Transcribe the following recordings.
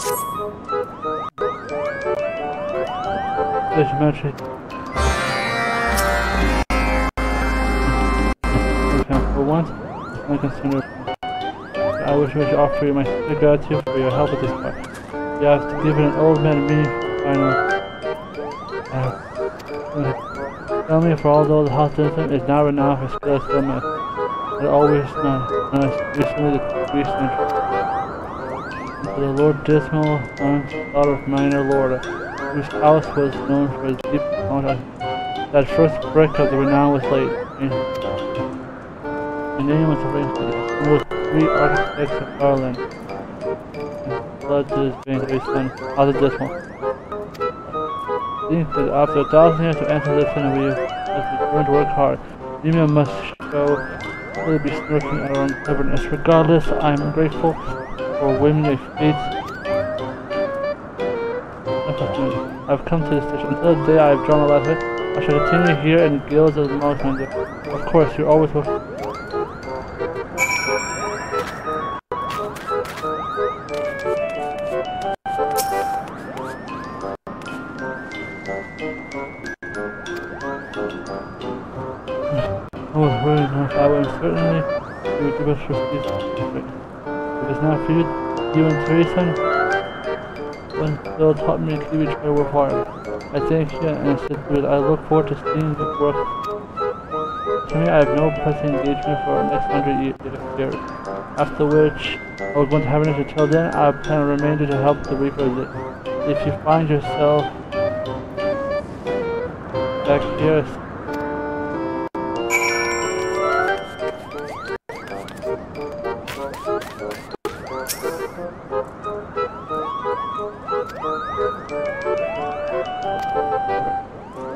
This magic. For once, I consider. I wish to offer you my sincere gratitude for your help with this part. You have given an old man meaningful final. Tell me for all those hospitals is now renowned for skill experiment. But always not recently the recent. To the Lord Dismal, daughter of Marina Lord, whose house was known for its deep knowledge. That first brick of the renown was laid. The name was arranged by the 3 architects of Ireland. Blood to his veins of his son, Father Dismal. I think that after 1,000 years of anti-listen, we have learned to work hard. Marina must show really be smirking at our own cleverness. Regardless, I am grateful for women of faith. I've come to this station. Until the day I have drawn a line, I shall continue here in the guilds of the mountains. Of course, you're always welcome. Oh, very nice. I will certainly do the best for these. If it's not for you, you and Teresa, when Bill taught me to keep each other work hard. I thank you and I look forward to seeing the work. To me, I have no pressing engagement for the next 100 years. After which, I will go into heaven. Until then, I plan a remainder to help the reapers. If you find yourself back here,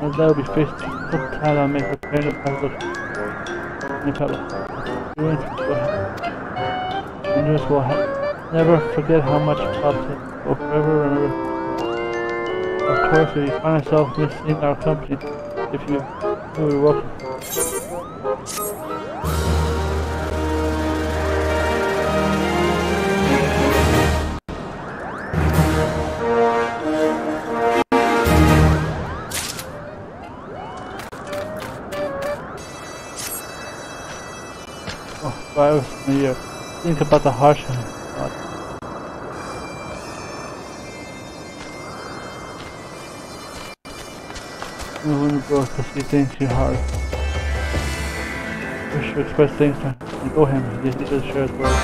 and that will be faced with the time I make a train of puzzle. Winners will never forget how much help it will forever remember. Of course, if you find yourself missing our company, if you will be welcome. Virus in a year. Think about the harsh thought. When you broke to see things you hard. Wish to express things to go him. This is a shared word.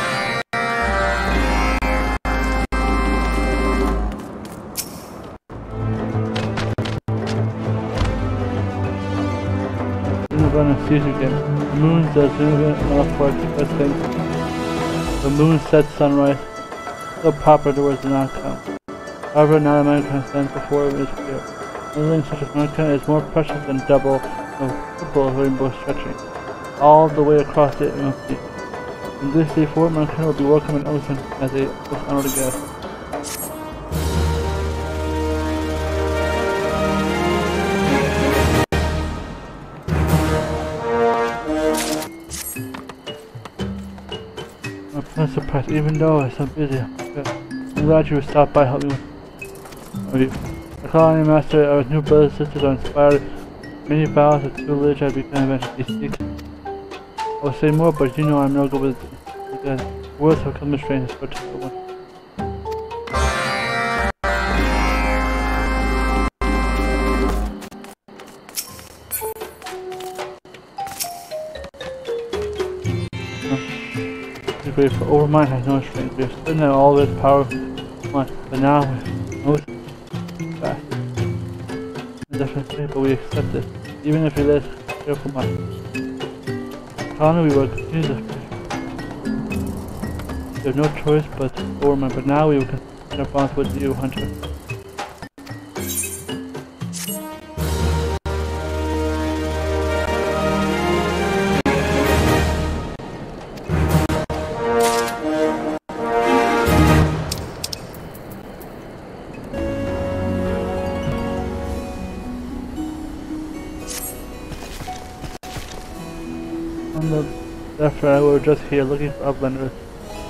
Run and sees again. The moon does enough work to express things. The moon sets sunrise. So proper the words do not come. However, not a man can stand before it is clear. Anything such as mankind is more precious than double of triple rainbow stretching. All the way across it must be. From this day forward, mankind will be welcome in ocean as a most honored guest. I'm surprised, even though I'm so busy. I'm glad you would stop by helping me. The colony master, our new brothers and sisters are inspired. Many vows of tutelage I become eventually seek. I will say more, but you know I'm no good with it. Because words have come to strange and to one. Grateful. Over mine has no strength. We have stood in all this power, but now we know it's fast. Definitely, but we accept it, even if we let careful mind. Finally, we will continue the fish. We have no choice but to over mine, but now we will continue our bonds with you, Hunter. After I were just here looking for uplanders.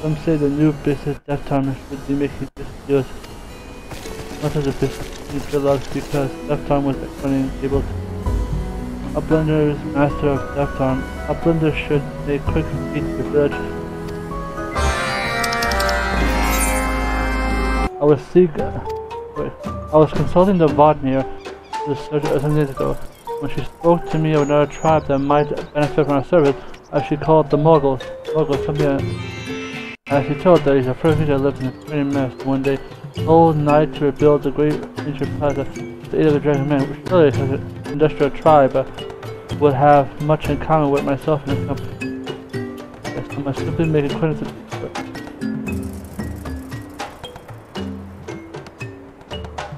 Some say the new business death time should be making this He was much of the business deluxe because Left Arm was unable to. Uplander's master of Left Arm. Uplander should make quick feet to the village. I was consulting the Vodnir, the surgeon, some days ago. When she spoke to me of another tribe that might benefit from our service, as she called the MOOGLE, as she told that he's the first creature that lived in the Marina mess one day, told Night to rebuild the great ancient plaza with the aid of the Dragon Man, which surely is an industrial tribe, would have much in common with myself and the company. Yes, I must simply make acquaintance with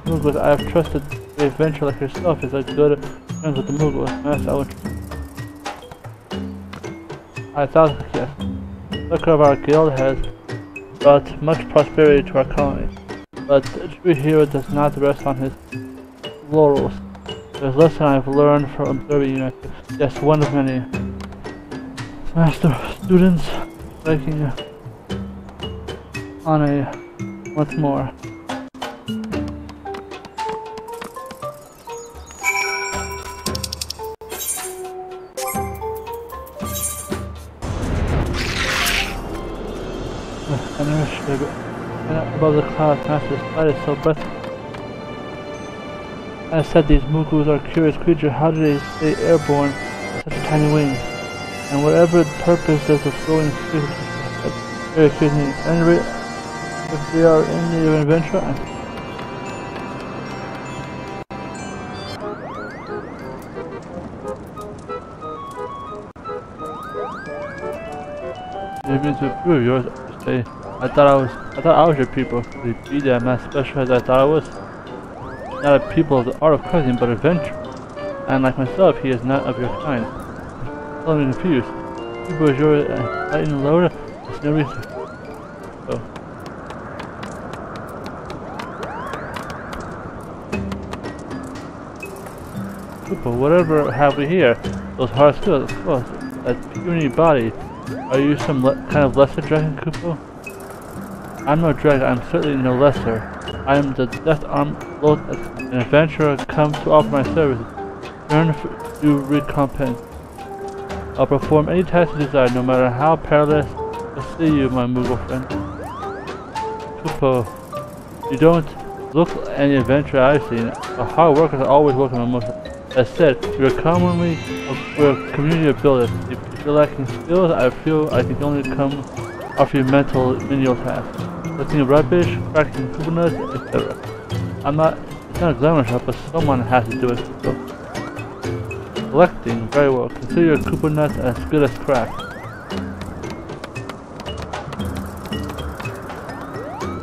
MOOGLE. I have trusted a venture like yourself is a good friends with the MOOGLE. Master, I thought, yes. The succor of our guild has brought much prosperity to our colony, but the true hero does not rest on his laurels. There's a lesson I've learned from observing you. Yes, one of many. Master, students, taking on a once more. Above the clouds, Master's light is so breathtaking. As said, these MOOGLEs are curious creatures. How do they stay airborne with such tiny wings? And whatever purpose does the flowing creatures have? Very curious needs. Anyway, if they are in need of an adventure, you mean to prove yours? I thought I was your people. To be that as special as I thought I was. Not a people of the art of crushing, but adventure. And like myself, he is not of your kind. I'm confused. People is your lightning loader. There's no reason. Oh. People, whatever have we here? Those hard skills, of course. That puny body. Are you some kind of lesser dragon, Kupo? I'm no dragon, I'm certainly no lesser. I am the Death Arm, an adventurer come to offer my services. Earn due recompense. I'll perform any task you desire, no matter how perilous. I'll see you, my MOOGLE friend. Kupo, you don't look any adventurer I've seen. A hard workers are always welcome in motion. That said, we're a community of builders. If you're lacking skills, I feel I can only come offer you menial tasks. Lifting rubbish, cracking coconuts, etc. It's not a glamorous job, but someone has to do it. So. Collecting, very well. Consider your coconuts as good as cracked.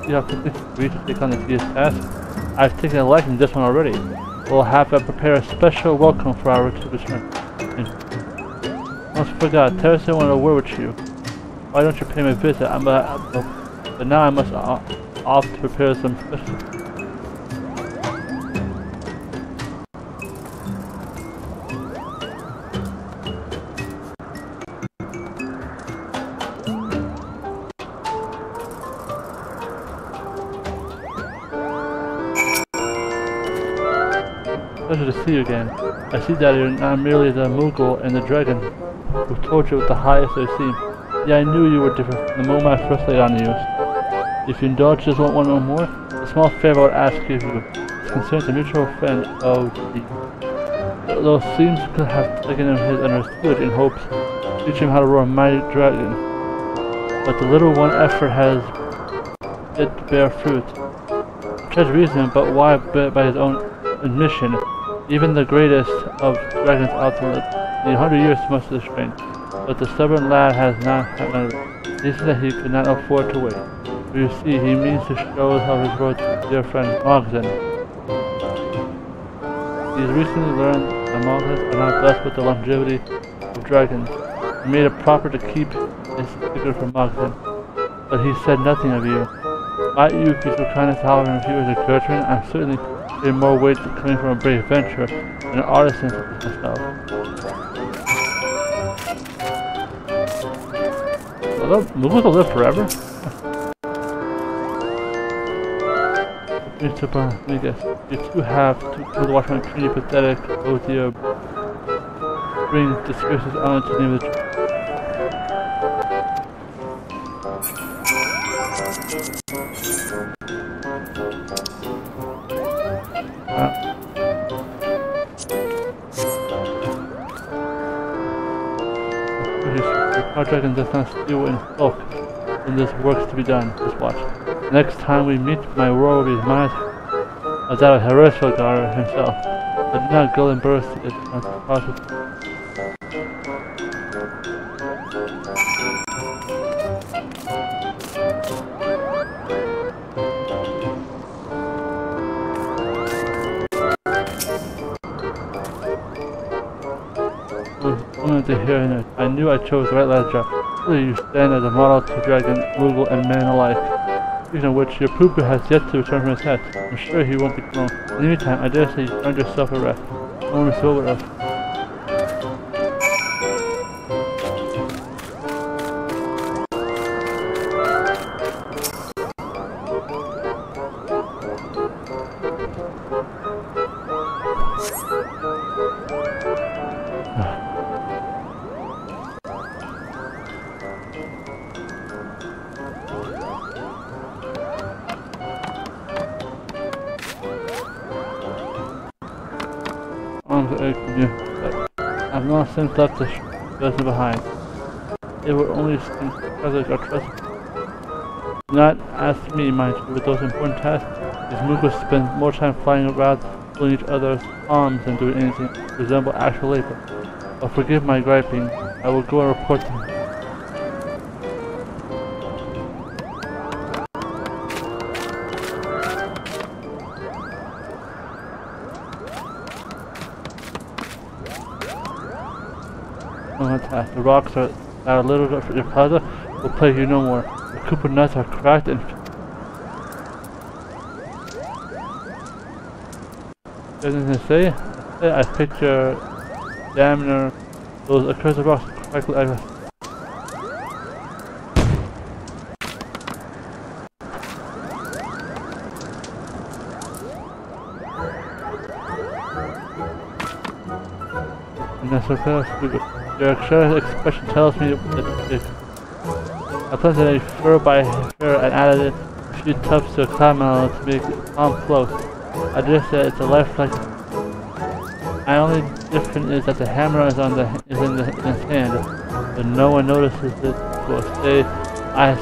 You have to take on the tedious task. I've taken a liking to this one already. We'll have to prepare a special welcome for our return. Almost forgot, Teresa wanted a word with you. Why don't you pay me a visit? But now I must off to prepare some special. Pleasure to see you again. I see that you're not merely the MOOGLE and the dragon who told you with the highest I've seen. Yeah, I knew you were different from the moment I first laid on you. If you indulge just want one or more, a small favor I would ask you concerns a mutual friend of the... Though seems to have taken him his understood in hopes to teach him how to roar a mighty dragon. But the little one effort has yet to bear fruit. Such reason, but why by his own admission? Even the greatest of dragons ultimate need 100 years to muster the strength. But the stubborn lad has not had none of it. He said that he could not afford to wait. For you see, he means to show how his words to his dear friend Mogzen. He has recently learned that Moglins are not blessed with the longevity of dragons. He made it proper to keep his secret from Mogzen. But he said nothing of you. Might you be so kind as to however if you as a Gertrude? I'm certainly getting more weight coming from a brave adventurer than an artisan such as myself. Will MOOGLE live forever? Mr. Rodriguez, you two have to watch my puny pathetic idea bring disgraces onto the name of the Our dragon does not steal and sulk when there's work to be done. Just watch. Next time we meet, my roar will be mine of that of Hereshogar himself. But not go and burst it as possible. To hear it. I knew I chose the right ladder job. Really, you stand as a model to dragon, moogle, and man alike. Speaking of which, your pooper has yet to return from his hat. I'm sure he won't be long. In the meantime, I dare say you earned yourself a rest. Don't miss over us. I've long since left the desert behind. It will only seem because our trust. Do not ask me, mind you, with those important tasks. These moogles spend more time flying around, pulling each other's arms than doing anything to resemble actual labor. But forgive my griping. I will go and report them. The rocks are a little bit for your plaza will plague you no more. The cooper nuts are cracked and doesn't it say? I picture damner those accursed rocks crackle over. And that's okay. Your expression tells me that I planted a fur by fur and added a few tubs to a cloud model to make it calm flow. I just said it's a lifelike. My only difference is that the hammer is in his hand, but no one notices it. Will stay. I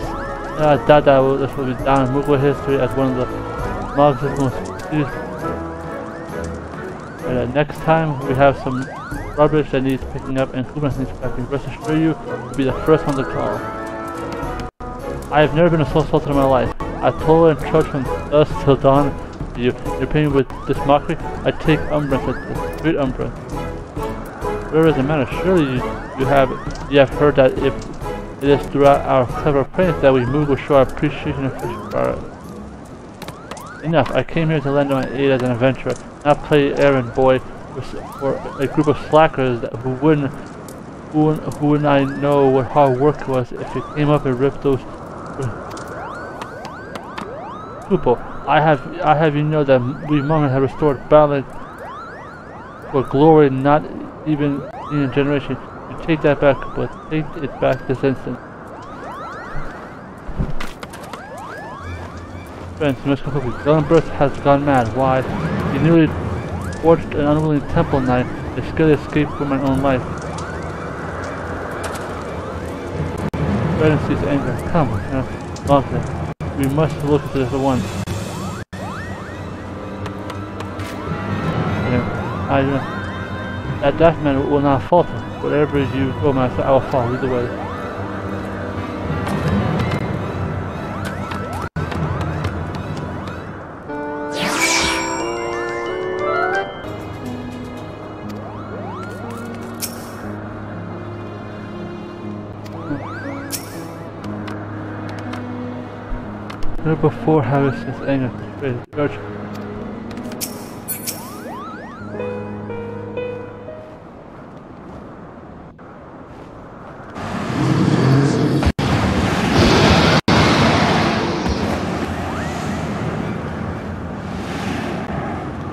doubt that this will be down in Moogle history as one of the Muggle's most serious. Next time we have some rubbish that needs picking up and Kumas needs packing. Rest assured you will be the first one to call. I have never been so salted in my life. I told and trudged from dusk till dawn to you. You're paying with this mockery? I take umbrance at this. Great umbrance. Where is the matter? Surely you have heard that if it is throughout our clever pranks that we move will show our appreciation and fish for our... Enough. I came here to lend my aid as an adventurer, not play errand boy for a group of slackers who wouldn't I know what hard work was if it came up and ripped those people. I have you know that we Mongols have restored balance for glory not even in a generation. You take that back, but take it back this instant. Friends, you must come quickly. Gullenburst has gone mad. Why? He nearly forged an unwilling temple knife. I scarcely escaped from my own life. Red sees anger. Come, Malcolm. We must look into this at once. That man will not falter. Wherever you go, master, I will follow either way. Never before have I since anger frustrated the urge.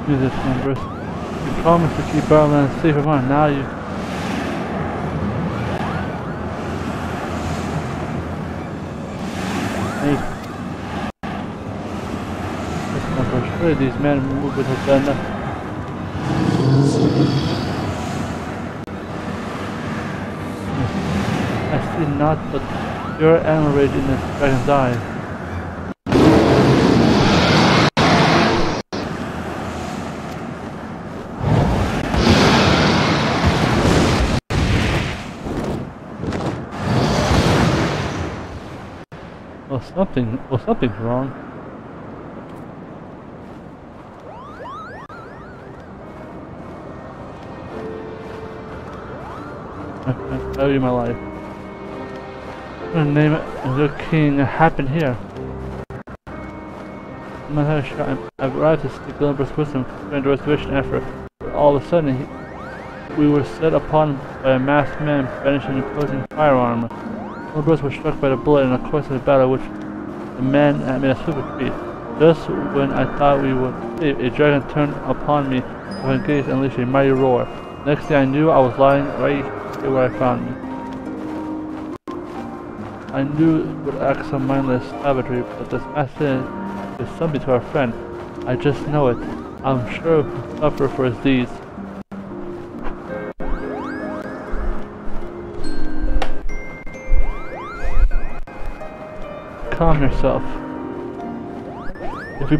Jesus, members. You promised to keep Barland safe from harm. Now you... Surely these men move with have done nothing. I see not but pure animal rage in this dragon's eyes. Well, something's wrong. I value my life. I'm gonna name it the king happened here. I'm not having a shot. I've arrived to seek Glenbert's wisdom during the restoration effort. But all of a sudden, we were set upon by a masked man brandishing an imposing firearm. Glenbert was struck by the bullet in the course of the battle, which the man made a swift retreat. Just when I thought we would escape, a dragon turned upon me with a gaze and unleashed a mighty roar. Next thing I knew, I was lying right here where I found me. I knew it would act some mindless savagery, but this accident is something to our friend. I just know it. I'm sure he'll suffer for his deeds. Calm yourself. If we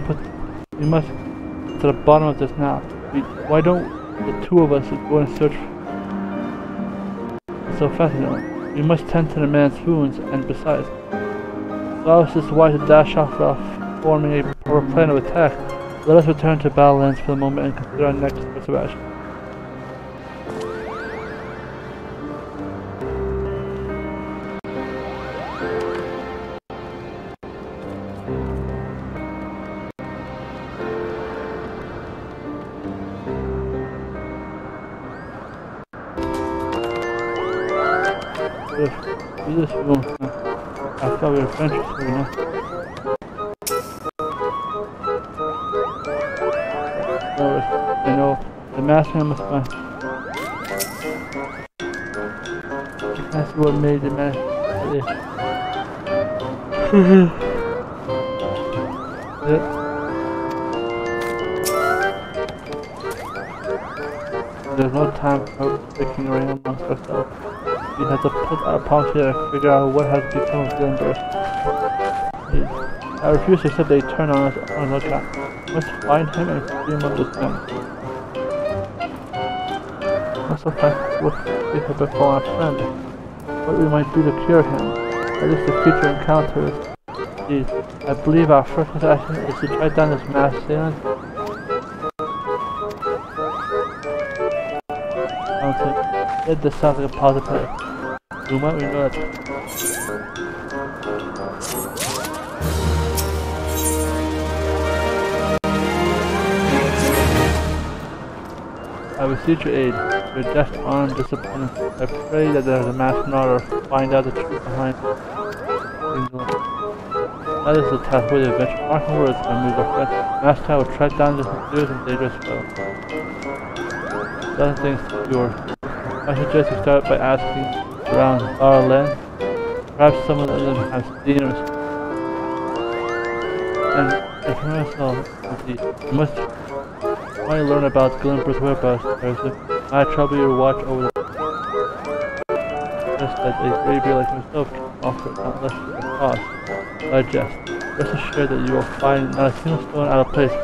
must get to the bottom of this now. Why don't the two of us go and search so fascinating? We must tend to the man's wounds, and besides, Klaus is wise to dash off without forming a proper plan of attack. Let us return to Battlelands for the moment and consider our next course of action. This room, I thought we were adventurous, you know. I know the masked man must find. That's what made the mask. There's no time for picking around amongst ourselves. We have to put our palms together and figure out what has become of Glenberg. I refuse to accept that he turned on us on lookout. We must find him and free him of this men. Also find what we have befallen our friend. What we might do to cure him. At least the future encounters. Indeed, I believe our first action is to track down this masked assailant. This sounds like a positive. You might know that. I beseech your aid. Your deft arm discipline. I pray that there is a masked marauder. Find out the truth behind it. That is the task worthy of adventure. Mark my words, my move our friend. Masked child will track down this mysterious and dangerous foe. Other things to cure. I suggest you start by asking around our land. Perhaps some of them have seen us. And for myself, you must finally learn about Glenbert's whereabouts. I trouble your watch over the just that a bravery like myself can offer not less than a cost. I jest. Rest assured that you will find not a single stone out of place.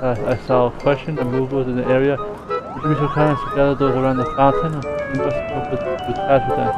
I saw a question the MOOGLE in the area. Would you be so kind as to gather those around the fountain? You must hope to attach with them.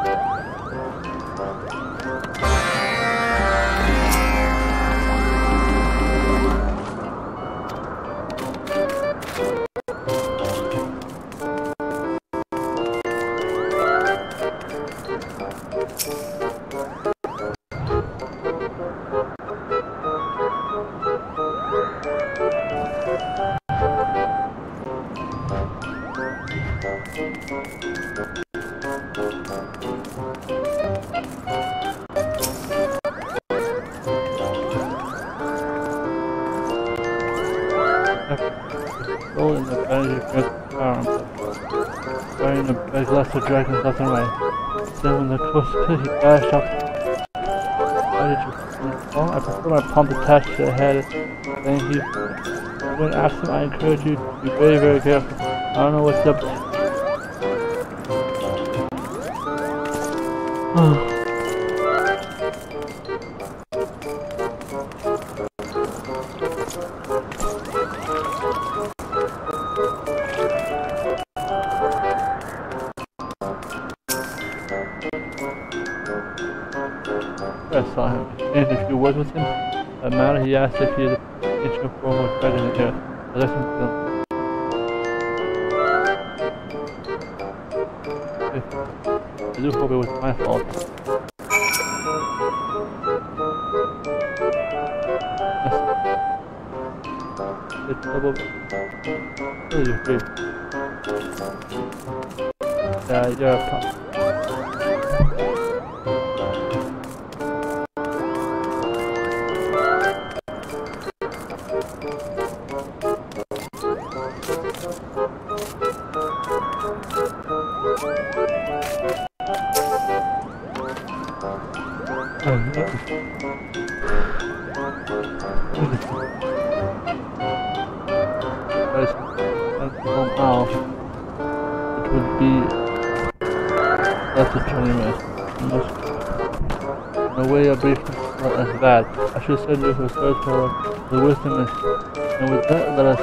firing a glass of dragons left and right. Then when the coast cleared, he dashed off. Why did you? Oh, I prefer my pump attached to the head. Thank you. When asked him, I encourage you to be very, very careful. I don't know what's up. I saw him. Exchanged a few words with him. That matter, he asked if he had an ancient form of dragon in the air. I let him feel. I do hope it was my fault. It's double. Oh, you're great. Yeah, you're a pop. It would be less than 20 minutes. In a way, a brief not as bad. I should send you to a storyteller. The wisdom is, and with that, let us.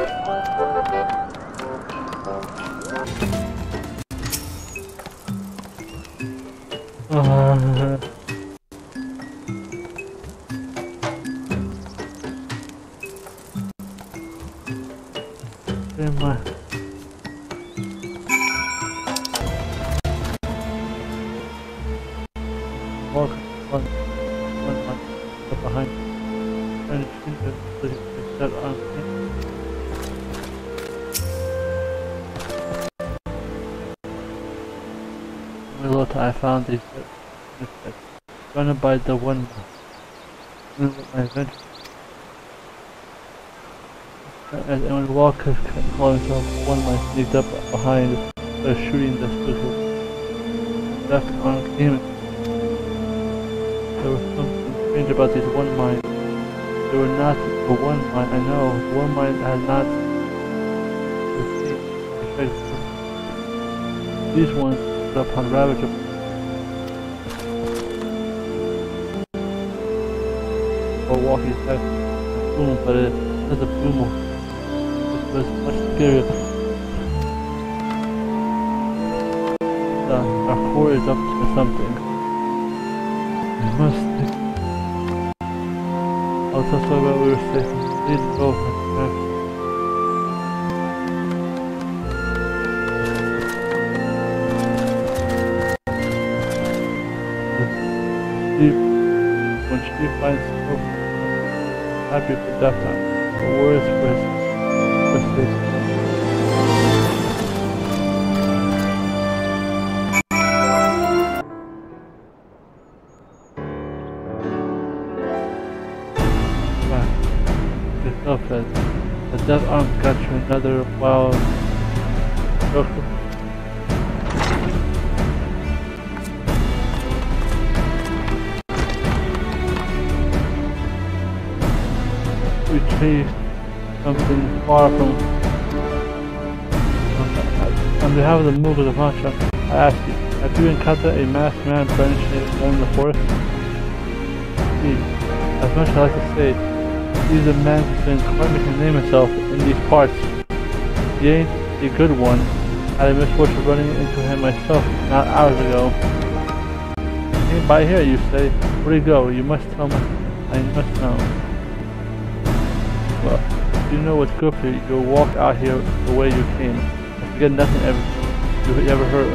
Walk on one month behind and that on I found these surrounded by the one my adventure. And when Walker called himself one might sneaked up behind shooting the special left on Kenan. There was something strange about these one mines. They were not the one mine, I know. The one mine had not these ones put upon ravage of or walking back boom, but it has a boom. It was much scarier. Our core is up to something. We must think. I'll tell you what we were saying. Please go. When she finds hope, happy for that time. The words for his face. The death arm got you another wild circle. We chased something far from. On behalf of the MOOGLE of Marina, I ask you, have you encountered a masked man brandishing in the forest? As much as I like to say, he's a man who's been quite making a name himself in these parts. He ain't a good one. I had a misfortune running into him myself not hours ago. He ain't by here, you say. Where'd he go? You must tell me. I must know. Well, if you know what's good for you, you'll walk out here the way you came. I forget nothing you ever heard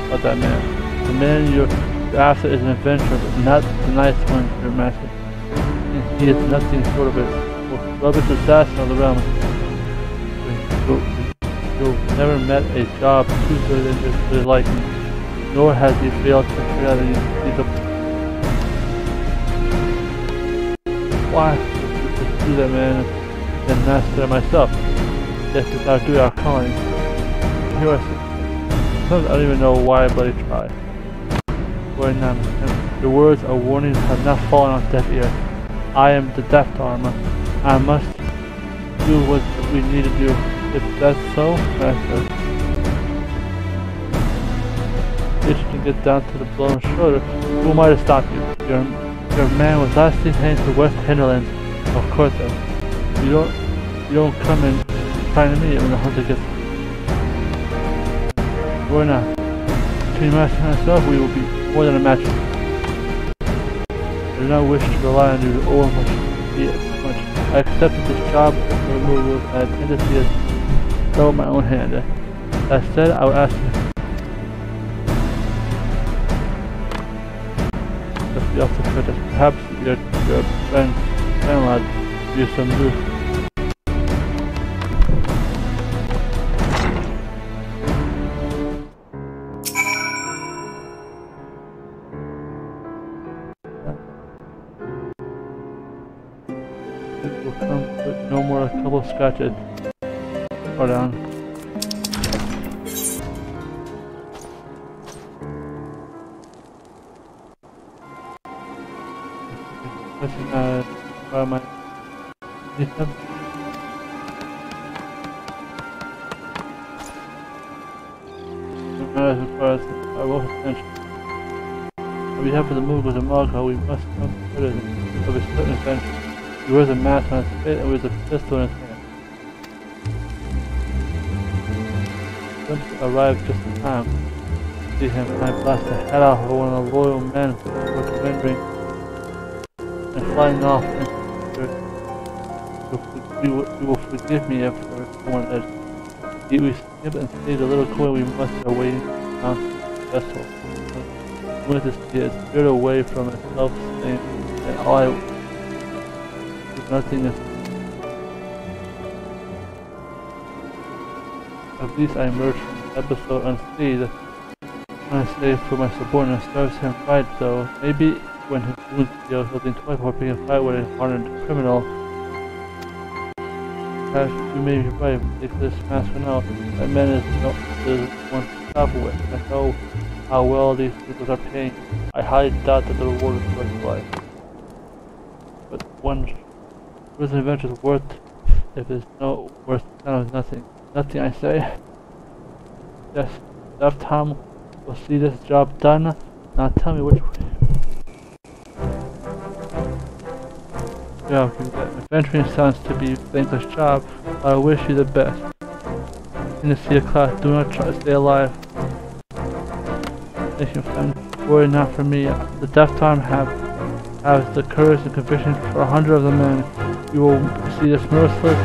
about that man. The man you're after is an adventurer, but not the nice one you're master. He is nothing short of a rubbish assassin of the realm. You've never met a job too good and just for his liking, nor has he failed to carry out any why to do that man and master myself. Yes, it's our duty, our calling. Here I sometimes I don't even know why I bloody try. Where now, the words of warnings have not fallen on deaf ears. I am the Death Armor. I must do what we need to do. If that's so, Master. Itch to get down to the blown shoulder. Who am I to stop you? Your man was last seen heading to West Hinterlands of Cortez. You don't come in trying to meet when the hunter gets. We're not. Between Master and myself, we will be more than a match. I do not wish to rely on you or much. I accepted this job for Moogle and I intend to see it though my own hand. That said, I would ask you. Just be off the foot. Perhaps your friend lad use some loose. No more a couple scratches. Or down. By my system. As far as I will attention. On behalf of the Moogles and MOOGLE, we must come to of a certain adventure. He wears a mask on his face and wears a pistol in his hand. Once arrived just in time to see him, and I blast the head off of one of the loyal men who were surrendering and flying off into the dirt. You will forgive me if for someone else. We skip and save the little coin we must are waiting on the vessel. We want to see it steered away from itself, saying, and all I nothing is. At least I emerged from the episode unscathed. When I say for my subordinate serves him right, though maybe when his wounds heal, he'll think twice before picking a fight with a hardened criminal. Perhaps you may be right. Take this mask for now. That man is one to travel with. I know how well these people are paying. I highly doubt that the reward is worth his life. But one. Was an adventure worth if it's no worth kind of nothing. Nothing I say. Yes, enough time we'll see this job done. Now tell me which way. Yeah, adventuring sounds to be a thankless job, but I wish you the best. In the sea of class, do not try to stay alive. Thank you, friend. Worry not for me. The Death Time has the courage and conviction for 100 of the men. You will see this merciless.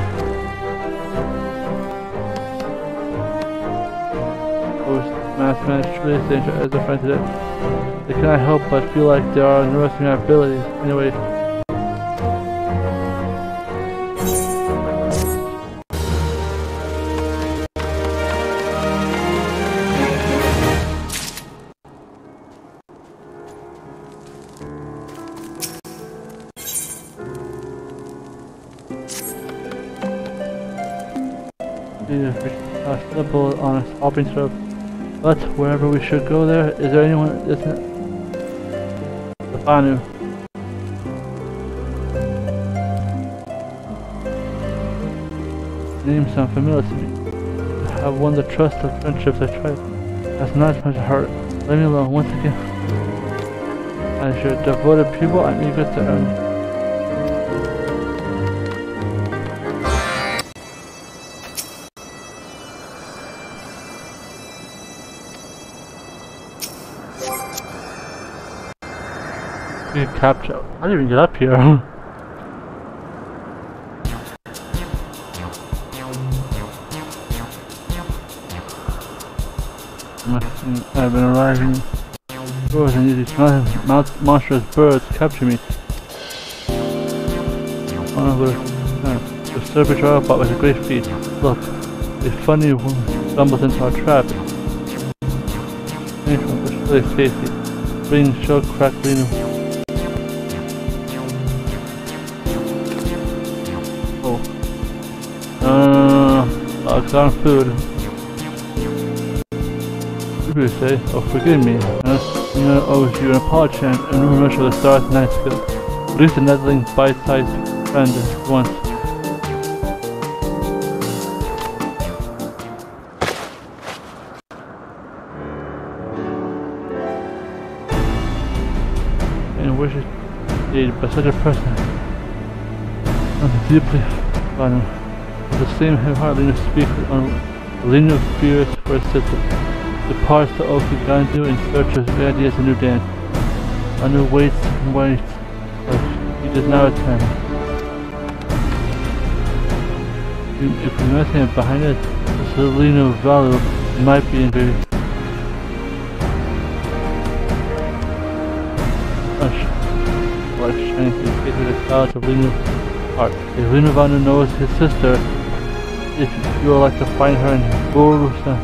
Masked man is truly a danger as a friend today. They cannot help but feel like they are nursing our abilities. Anyway. Simple on a hopping trip, but wherever we should go there, is there anyone that isn't the Banu? Name sound familiar to me. I have won the trust of friendships I tried. That's not as much hurt. Leave me alone once again. As your devoted pupil, I'm eager to earn. Capture. I didn't even get up here. I've been arriving. Doors and these monstrous birds capture me. The serpent robot was a great feat. Look, a funny woman stumbles into our trap. It's really tasty. Bring show crackling. Locked on food. People say, oh forgive me, you know, owes you an apology and a new measure of the stars and night skill. At least a nettling bite-sized friend at once. And wishes aided by such a person. I'm deeply flattered. With the same heartedly speak on the leaning of spirits for assistance. Departs to Okigandu in search of ideas a new dance. Anu waits and waits, but he does not attend. If we met him behind us, the Seleno value might be in very light shining through the gates of the clouds of Leno's heart. If Lenovanu knows his sister, if you would like to find her in Borusa.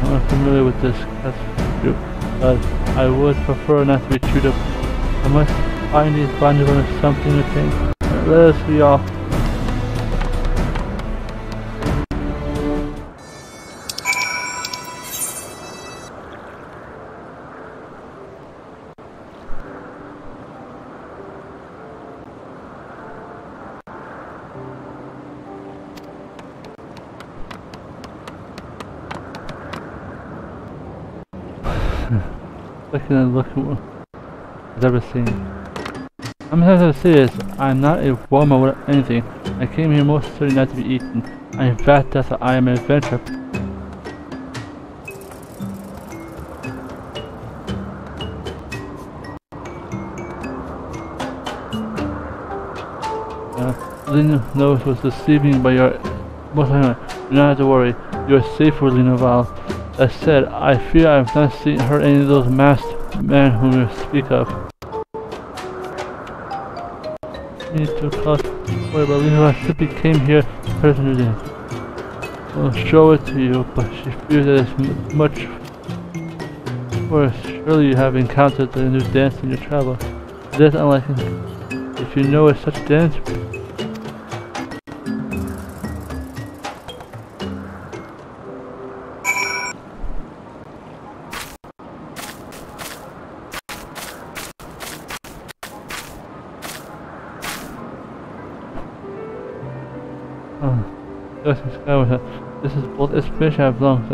I'm unfamiliar with this group, but I would prefer not to be chewed up. I must find these binders on something to think. Let us be off. Looking at I've ever seen. I'm happy to say this, I'm not a warmer with anything. I came here most certainly not to be eaten. In fact, that's why I am an adventurer. Lena knows what's deceiving, but you're most do not have to worry. You're safe with Lena Val. That said, I fear I have not seen her any of those masked men whom you speak of. Need to cost worry about Lena Val simply came here personally. I'll show it to you, but she fears that it's much worse. Surely you have encountered the new dance in your travel. It is unlikely. If you know of such dance, this is both explanation I have long.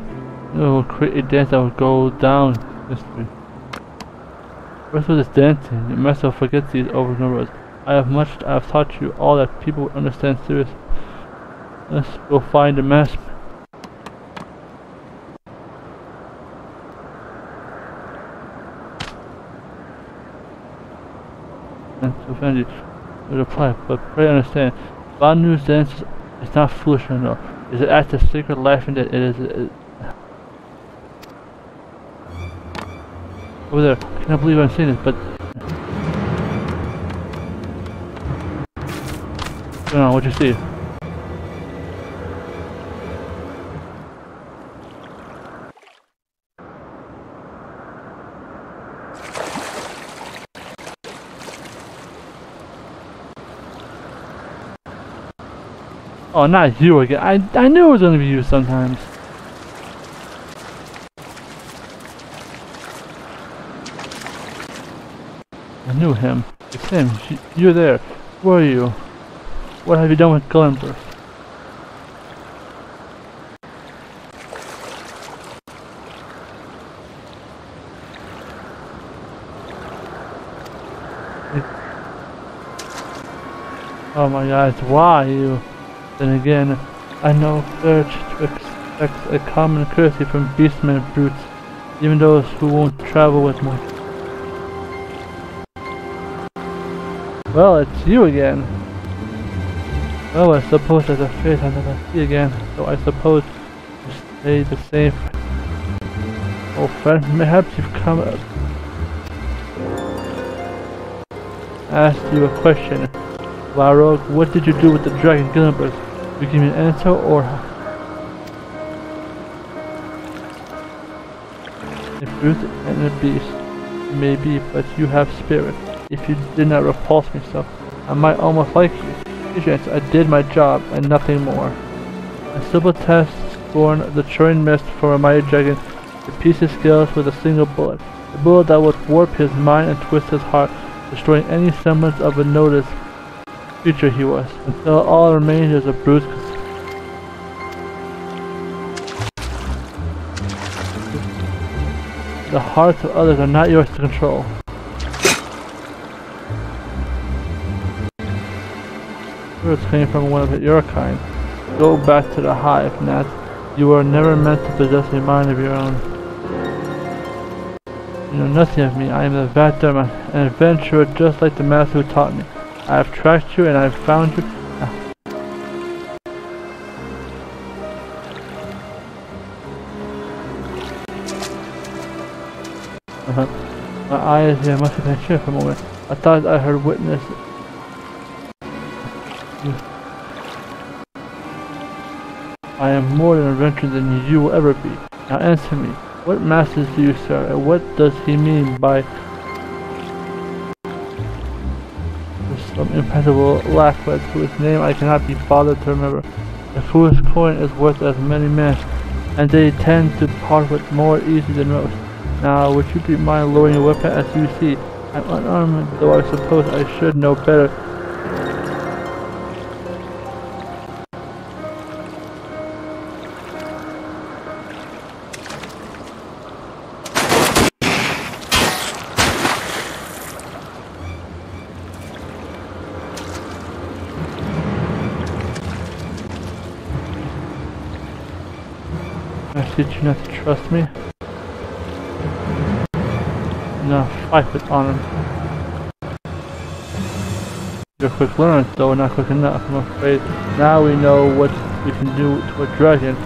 It will create a dance that will go down history. First with this dancing, you must have forget these over and over. I have taught you all that people would understand seriously. Let's go find the mask. And to offend you, reply, but pray understand. Banu's dance is not foolish enough. It's an act of sacred life and that it is. Over there, I cannot believe I'm saying this, but I don't know what you see. Oh, not you again. I knew it was gonna be you sometimes. I knew him. It's him. You're there. Where are you? What have you done with Glenbrook? Oh my God, why you? Then again, I know urge to expect a common courtesy from beastmen and brutes, even those who won't travel with me. Well, it's you again. Well, I suppose there's a fate I never see again, so I suppose you stay the same. Oh friend, perhaps you've come asked you a question. Varog, what did you do with the dragon Gillenberg? You give me an answer, or a brute and a beast, maybe, but you have spirit. If you did not repulse me so, I might almost like you. Patience, I did my job, and nothing more. A simple test scorned the churning mist from a mighty dragon to piece his scales with a single bullet. A bullet that would warp his mind and twist his heart, destroying any semblance of a noticed creature he was, until all remained is a bruised. The hearts of others are not yours to control. Words came from one of your kind. Go back to the hive, Nat. You were never meant to possess a mind of your own. You know nothing of me. I am the Vat Dharma, an adventurer just like the master who taught me. I have tracked you and I have found you. My eyes here must have been shut for a moment. I thought I heard witness. I am more an adventurer than you will ever be. Now answer me. What masters do you serve, and what does he mean by some impenetrable lacklet whose name I cannot be bothered to remember? The foolish coin is worth as many men, and they tend to part with more easily than most. Now, would you be mind lowering your weapon? As you see, I'm unarmed, though I suppose I should know better. I teach you not to trust me. No, fight with honor. You're a quick learner, though not quick enough, I'm afraid. Now we know what we can do to a dragon.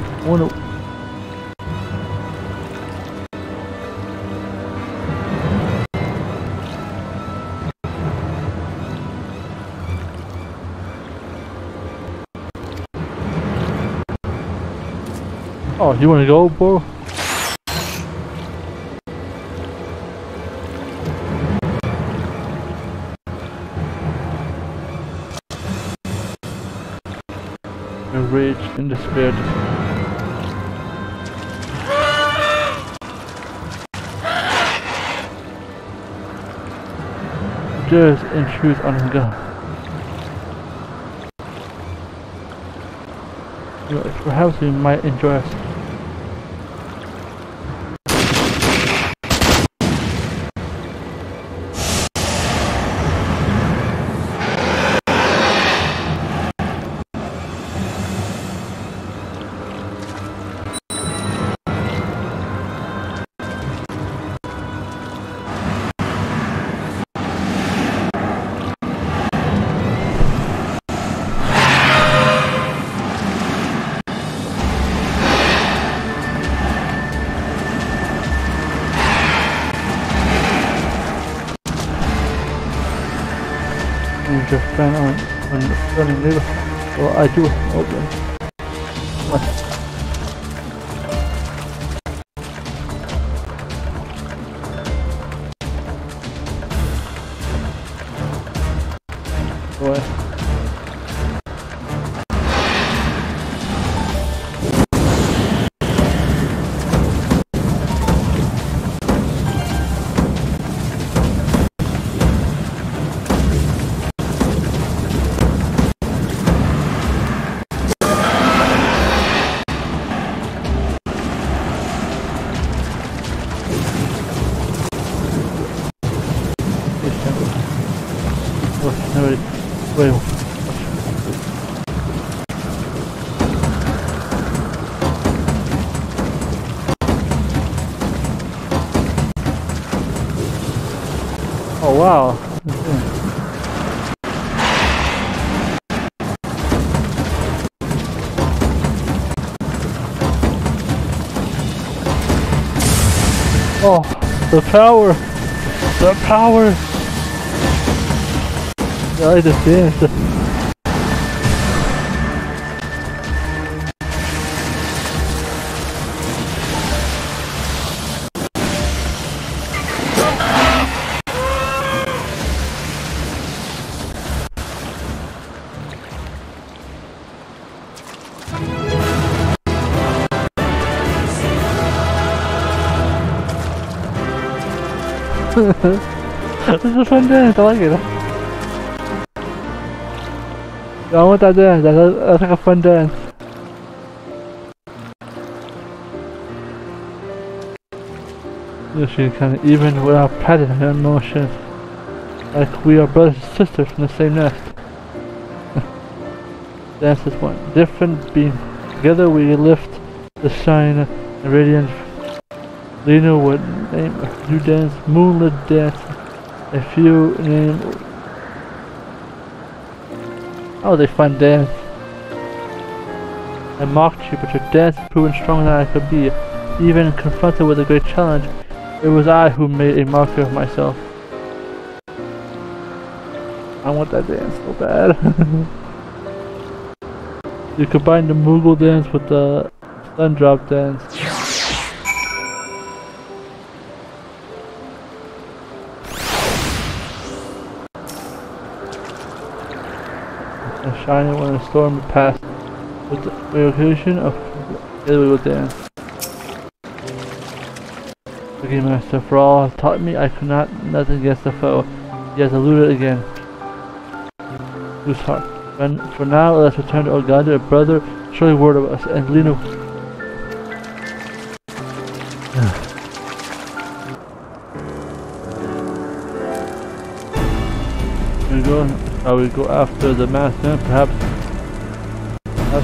Oh, you wanna go, bro? Rage and despair. Just intrude on his gun. You know, perhaps we might enjoy us. Your friend on the friendly neighbor. Well, I do. Okay. What? Boy. Wait. Oh wow. Oh, the power! The power! I like the dance. This is a fun dance, I like it. Yeah, I want that dance, that's like a fun dance. She kind of even without patting her emotions. Like we are brothers and sisters from the same nest. Dance is one different being. Together we lift the shine and radiance. Lena would name a new dance, moonlit dance. A few name. Oh, they fun dance. I mocked you, but your dance proved stronger than I could be. Even confronted with a great challenge, it was I who made a mockery of myself. I want that dance so bad. You combine the MOOGLE dance with the sun drop dance. A shiny when a storm passed with the occasion of the will dance. The game master, for all taught me I could not nothing against the foe. He has eluded again. Lose heart. For now, let's return to Oganda, brother. Surely word of us, and Lena. We go after the masked man. Perhaps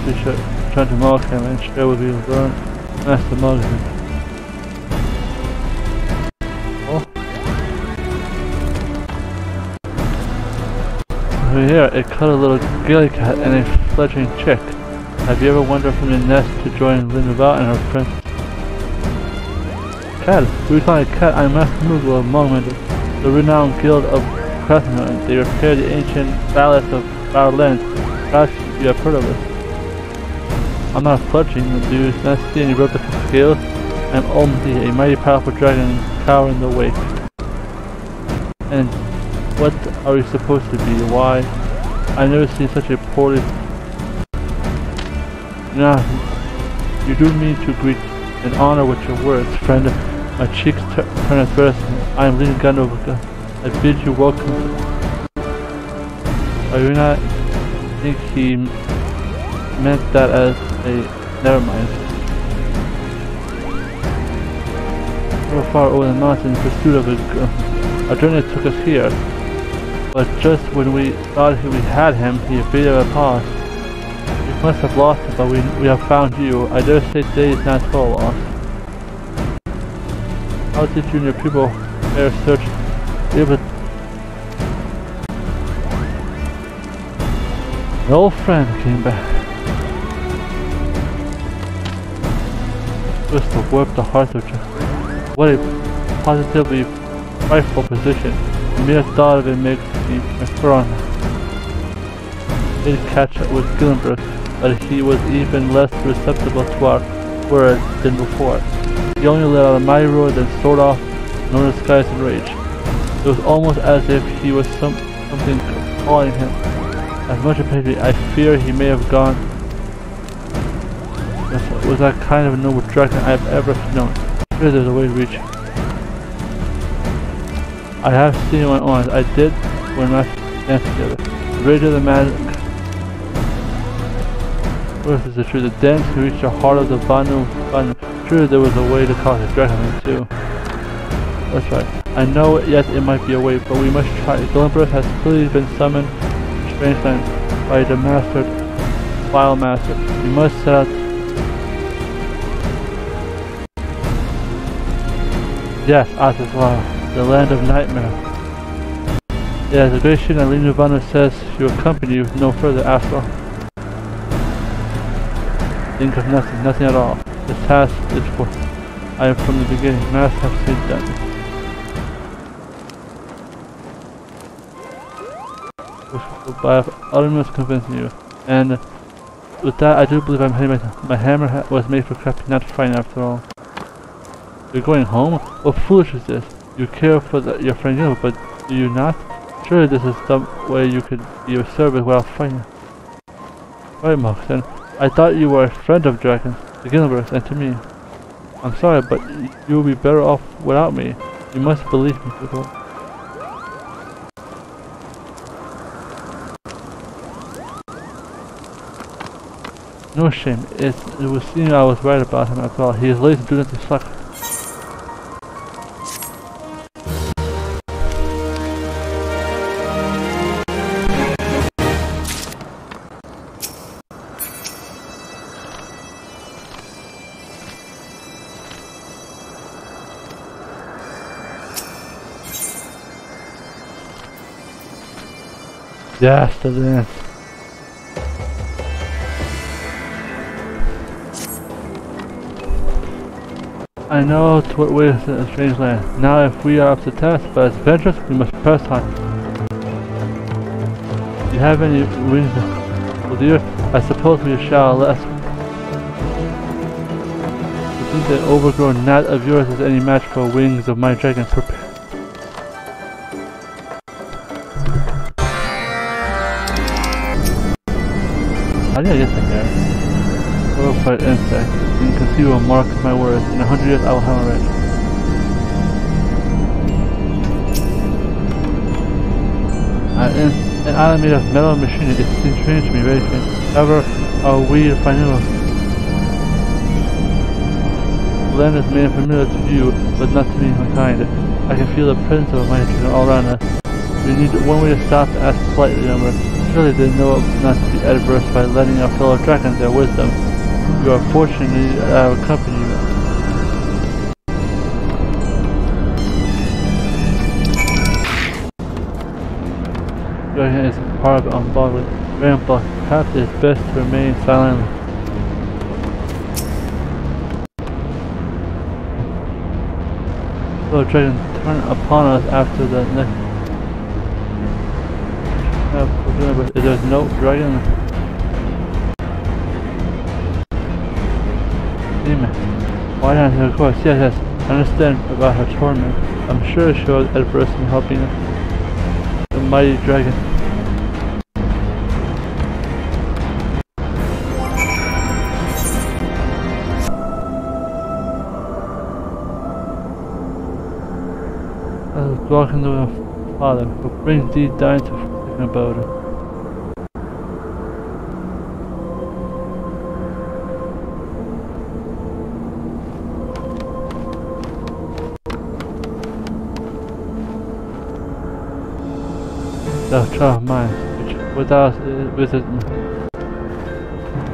we should return to Malcolm and share what we learned. Master Malcolm. Over here, it caught a little gilly cat and a fledgling chick. Have you ever wandered from the nest to join Linva and her friends? Cat? We call it Cat. I'm Master MOOGLE of Mongmender, the renowned guild of craftsmen. They repair the ancient ballasts of our lands. Perhaps you have heard of it. I'm not a fledgling, do you not see any replica scales? I'm Omdi, a mighty powerful dragon cower in the wake. And what are we supposed to be? Why? I've never seen such a poorly... You do me to greet and honor with your words, friend. My cheeks turn at first. I am Lena Gandova. I bid you welcome. Are you not think he meant that as a... Never mind. So far over the mountain in pursuit of a journey took us here. But just when we thought we had him, he evaded our paws. We must have lost him, but we have found you. I dare say today is not all lost. How did you and your people bear search be able to... An old friend came back. Just to warp the heart of you. What a positively frightful position. The mere thought of it makes me frown. He did catch up with Gillenberg, but he was even less receptible to our words than before. He only let out a mighty roar, then soared off, no disguise in rage. It was almost as if he was something calling him. As much as pity, I fear he may have gone. It was that kind of noble dragon I have ever known. Sure, there's a way to reach. I have seen it with my own eyes. I did when we danced together. The rage of the magic. What is the truth? The dance to reach the heart of the Banu. Sure, there was a way to cause a dragon too. That's right. I know yet it might be a way, but we must try. Gillenberg has clearly been summoned to Strangeland by the mastered File Master. We must set out. Yes, Asaswa, the land of nightmare. Yeah, the great Kenan and Linuvana says she will accompany you no further after all. Think of nothing at all. The task is for I am from the beginning. Master have seen done. But I have uttermost convinced you. And with that, I do believe I'm heading my hammer was made for crafting, not fighting after all. You're going home? What foolish is this? You care for your friend Gilbert, but do you not? Surely this is some way you could be of service without fighting. Right, Moxon. I thought you were a friend of dragons, the Gilberts, and to me. I'm sorry, but you'll be better off without me. You must believe me, people. No shame. It was seen I was right about him after all. He is lazy to do nothing suck. Yes, the dance. I know to what way is a strange land. Now if we are up to test, but as adventurers, we must press on. Do you have any wings, dear? I suppose we shall less. I think the overgrown gnat of yours is any match for wings of my dragon. Prepare. How do I get that there? Horrified insect. Inconceivable mark of my words. In 100 years I will have it ready. An island made of metal and machinery. It seems strange to me, very strange. However, are we if I know? The land is made familiar to you, but not to me, mankind. I can feel the presence of my children all around us. We need one way to stop to ask politely, remember. Surely they know not to be adverse by letting our fellow dragons their wisdom. You are fortunate that I have accompanied you. Dragon is part of unboggling. Ramble, perhaps it is best to remain silent. So dragon turn upon us after the next. Is there no dragon? Demon. Why not? Of course, yes. I understand about her torment. I'm sure she was adverse in helping the mighty dragon. I was walking to my father, who brings thee down to about it. Thou child of mine, which without visit me.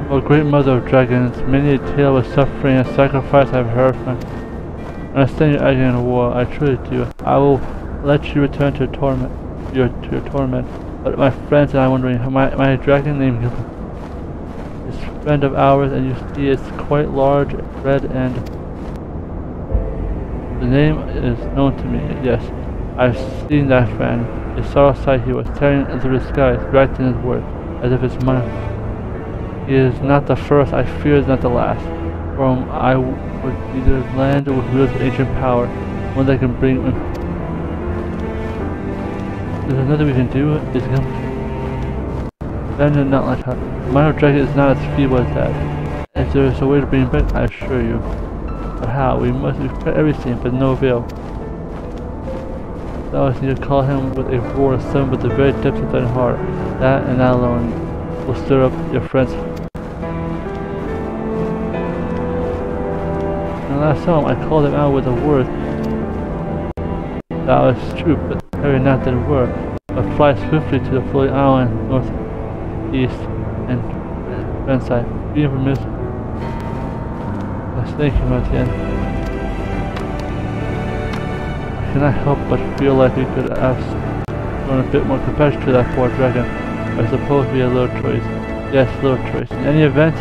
O great mother of dragons, many a tale of suffering and sacrifice I have heard from. I understand your agony in war, I truly do. I will let you return to your torment. But my friends and I are wondering, my dragon named is a friend of ours, and you see it's quite large, red, and the name is known to me. Yes, I've seen that friend. A sorrow sight he was, tearing into the skies, wrapped in his word, as if it's mine. He is not the first, I fear is not the last. For whom I would either land with wheels of ancient power, one that can bring. There's nothing we can do. It's come. Then not like that. My dragon is not as feeble as that. If there is a way to bring him back, I assure you. But how? We've tried everything, but no avail. Thou need to call him with a roar, sung with the very depths of thine heart. That and that alone will stir up your friends. And last song, I called him out with a word. That was true, but carry not that word, but fly swiftly to the floating island northeast and side. Freedom from this. Thank you, Martin. I cannot help but feel like we could have shown a bit more compassion to that poor dragon. I suppose we had little choice. Yes, little choice. In any event,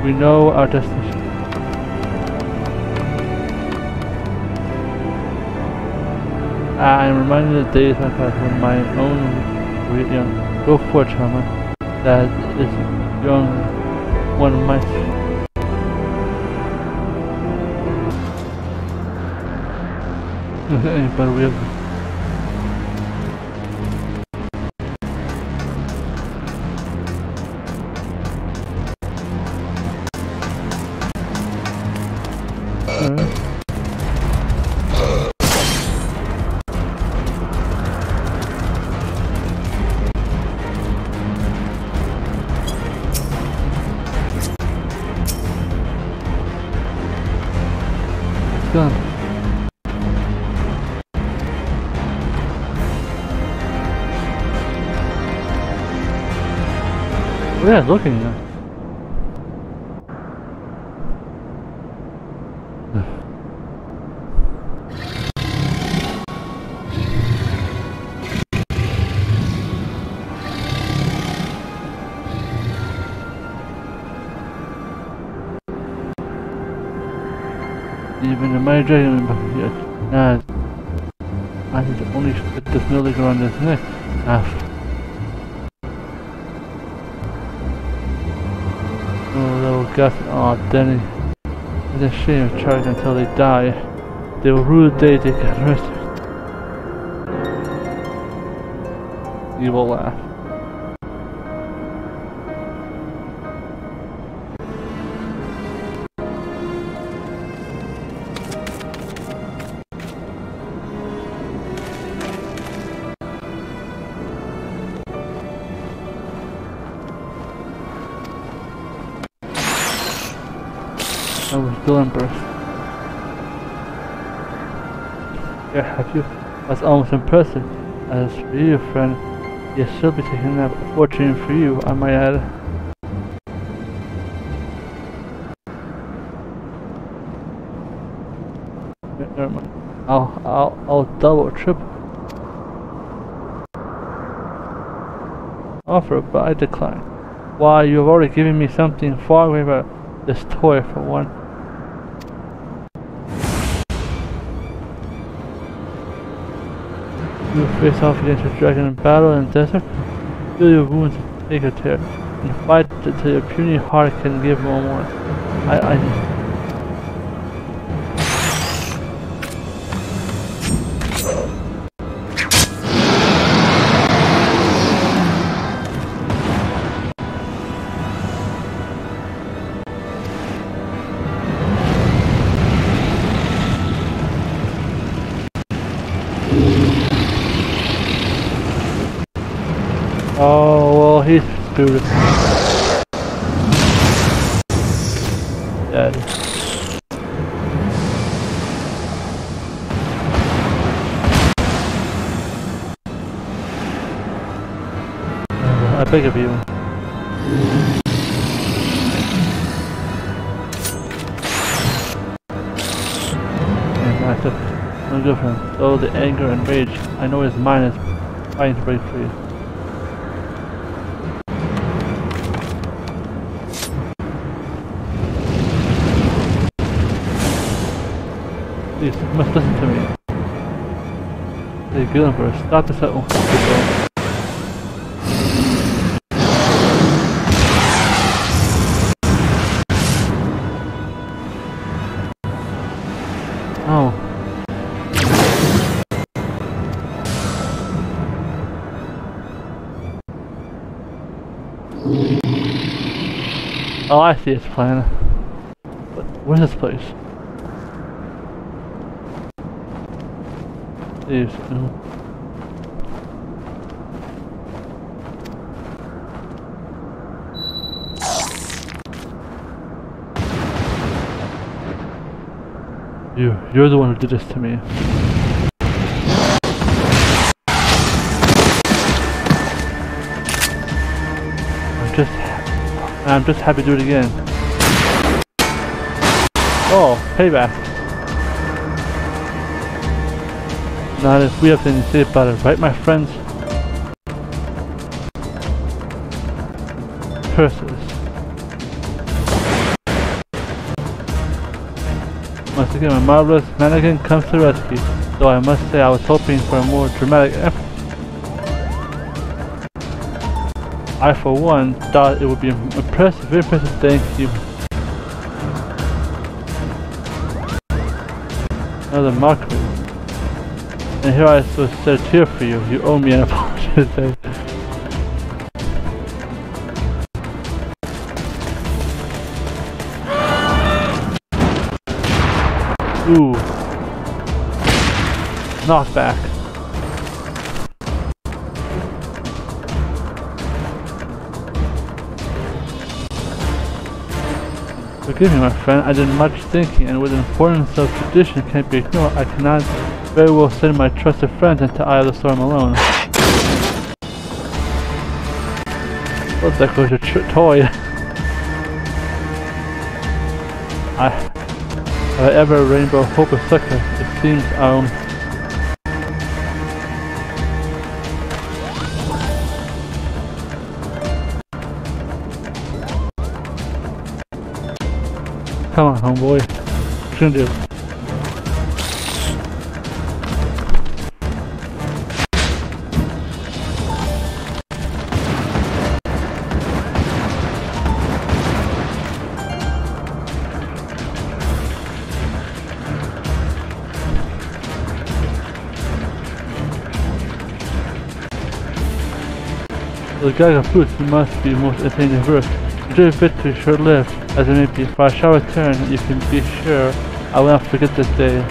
we know our destination. I am reminded of the days I passed when my own young. Go for it, Charmer. That is young one of my. But we have. gun. What are you looking at? Even the my dragon yet. Nah, I need to only put this milligram around his neck. Oh, little Gus. Oh, Denny. It's a shame of charging until they die. They will rue the day they get arrested. You will laugh. I was still impressed. Yeah, have you? That's almost impressive. As for you, friend, you should be taking that fortune for you, I might add. Never mind. I'll double, triple offer, but I decline. Why, you have already given me something far away about this toy for one. You face off against a dragon in battle in the desert, feel your wounds take a tear, and fight till your puny heart can give no more. Oh, well, he's screwed. Dead. I beg of you. And I took no good for him. Though the anger and rage, I know his mind is trying to break free. Please, you must listen to me. Hey, good Emperor, stop this at once. Oh. Oh, I see its plan. But where's this place? Please, no. You're the one who did this to me. I'm just happy to do it again. Oh, payback. Not if we have anything to say about it, right, my friends? Curses. Once again, my marvelous mannequin comes to the rescue, though I must say I was hoping for a more dramatic effort. I, for one, thought it would be impressive, very impressive, thank you. Another mockery. And here I was set here for you. You owe me an apology today. Ooh. Knockback. Forgive me, my friend, I did much thinking, and with the importance of tradition can't be ignored, I cannot very well send my trusted friends into Eye of the Storm alone. Well, there goes your toy. Have I ever a rainbow hope of success? It seems our own. Come on, homeboy. What you gonna do? The Gaga Boots must be most entertaining verse. Enjoy victory short-lived, as it may be, for I shall return, and you can be sure I will not forget this day.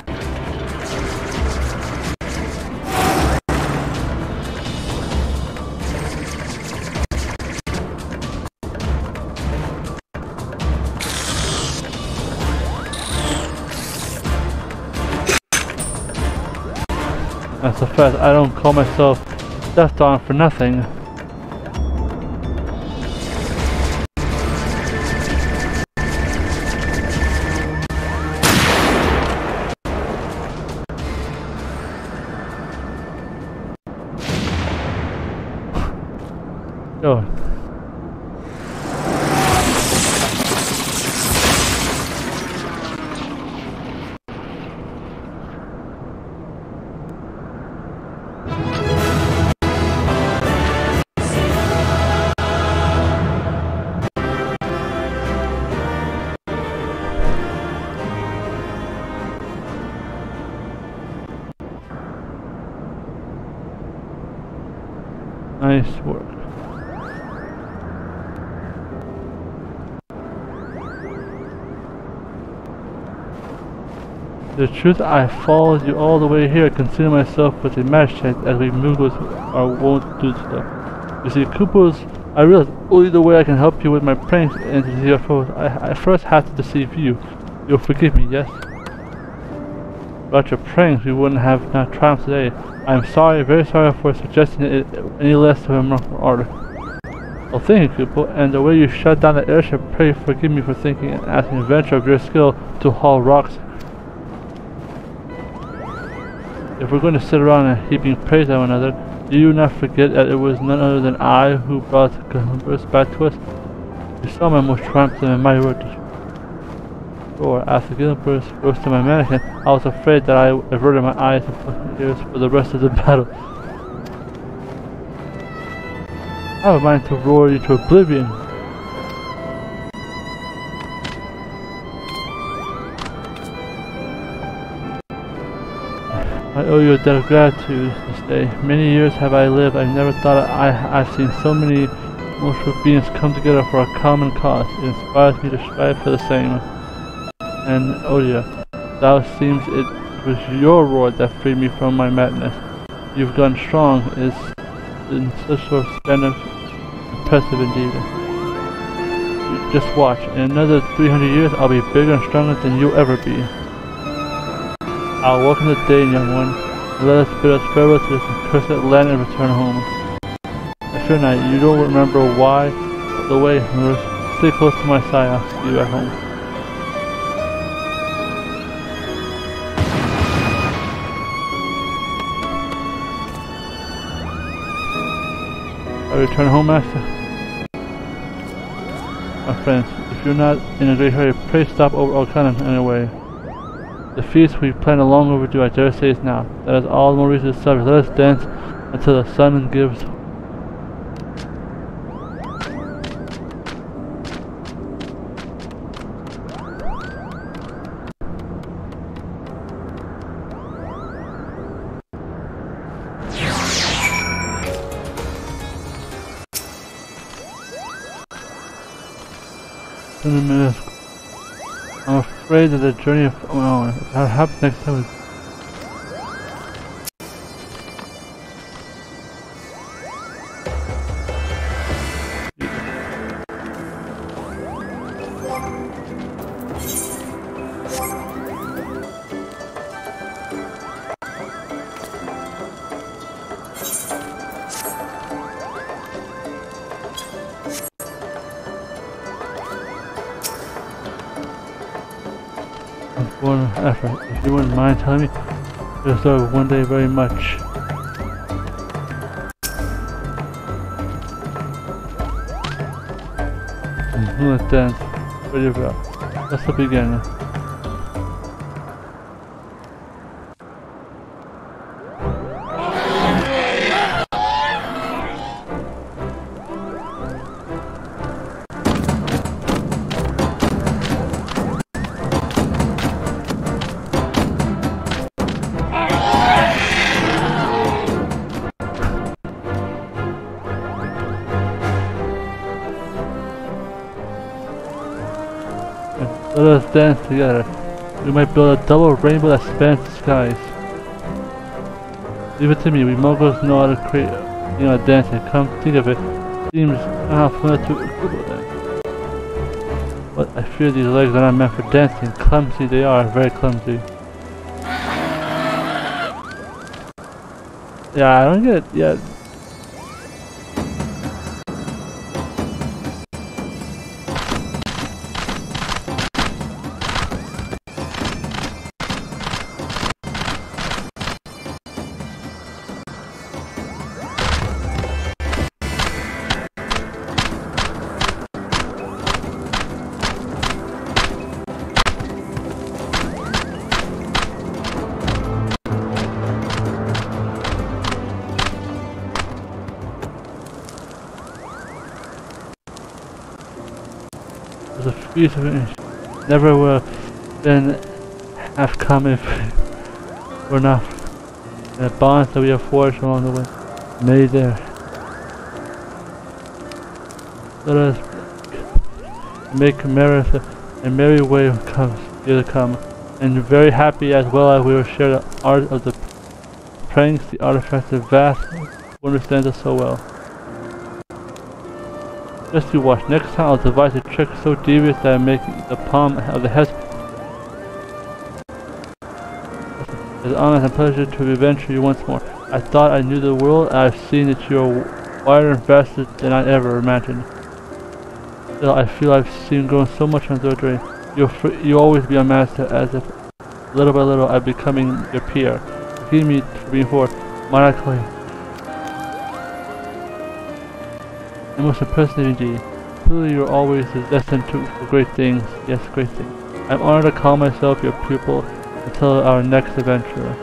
That's a fact, I don't call myself Death Dawn for nothing. Go. Nice work. The truth, I followed you all the way here, considering myself with a match check as we Moogles are wont to do stuff. You see, Kooples, I realize only the way I can help you with my pranks and to your foes, I first have to deceive you. You'll forgive me, yes? Without your pranks, we wouldn't have not triumphed today. I am sorry, very sorry for suggesting it any less of a remarkable order. Well, thank you, Koople, and the way you shut down the airship, pray forgive me for thinking and asking a venture of your skill to haul rocks. If we're going to sit around and heaping praise at one another, do you not forget that it was none other than I who brought Columbus back to us? You saw my most triumphant and mighty word. Or after Gilbert roasted my mannequin, I was afraid that I averted my eyes and ears for the rest of the battle. I have a mind to roar you to oblivion. I owe you a debt of gratitude this day. Many years have I lived, I never thought I've seen so many mortal beings come together for a common cause. It inspires me to strive for the same. And Odia, thou seems it was your roar that freed me from my madness. You've gone strong, is in such sort of span of impressive indeed. Just watch, in another 300 years I'll be bigger and stronger than you'll ever be. I'll welcome the day, young one, and let us bid us farewell to this accursed land and return home. I fear not, you don't remember why, the way, stay close to my side, I'll see you at home. I return home, master. My friends, if you're not in a great hurry, pray stop over Kenan on your way. The feast we planned long overdue, I dare say, is now. That is all the more reason to celebrate. Let us dance until the sun gives. In a minute. I'm afraid that the journey of what happens next time is one effort. If you wouldn't mind telling me, I deserve one day very much. Let's dance. Ready for that. That's the beginning. Let us dance together. We might build a double rainbow that spans the skies. Leave it to me. We Mongols know how to create, dancing. Come think of it, seems somehow familiar to equip them. But I fear these legs are not meant for dancing. Clumsy they are, very clumsy. Yeah, I don't get it yet. There's a few of never would have come if we're not in the bonds that we have forged along the way. Made there. Let us make a merry way comes here to come, and very happy as well as we will share the art of the pranks, the artifacts, the vast who understands us so well. Just you watch. Next time I'll devise a trick so devious that I make the palm of the head. It's an honor and pleasure to adventure you once more. I thought I knew the world, and I've seen that you are wider and vaster than I ever imagined. Still, I feel I've seen grown so much on the journey. You'll always be a master, as if little by little I'm becoming your peer. Forgive me for being forward. Might I call you? And most impressive indeed. Clearly you're always destined for great things. Yes, great things. I'm honored to call myself your pupil until our next adventure.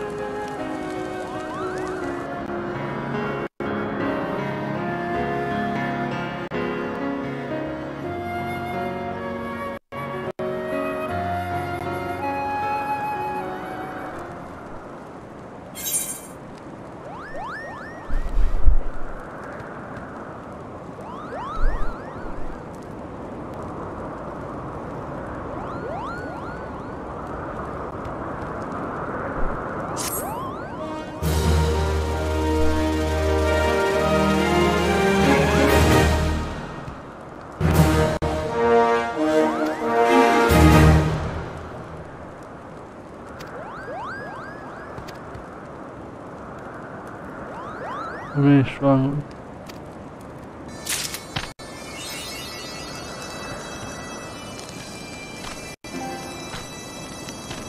Remain strong.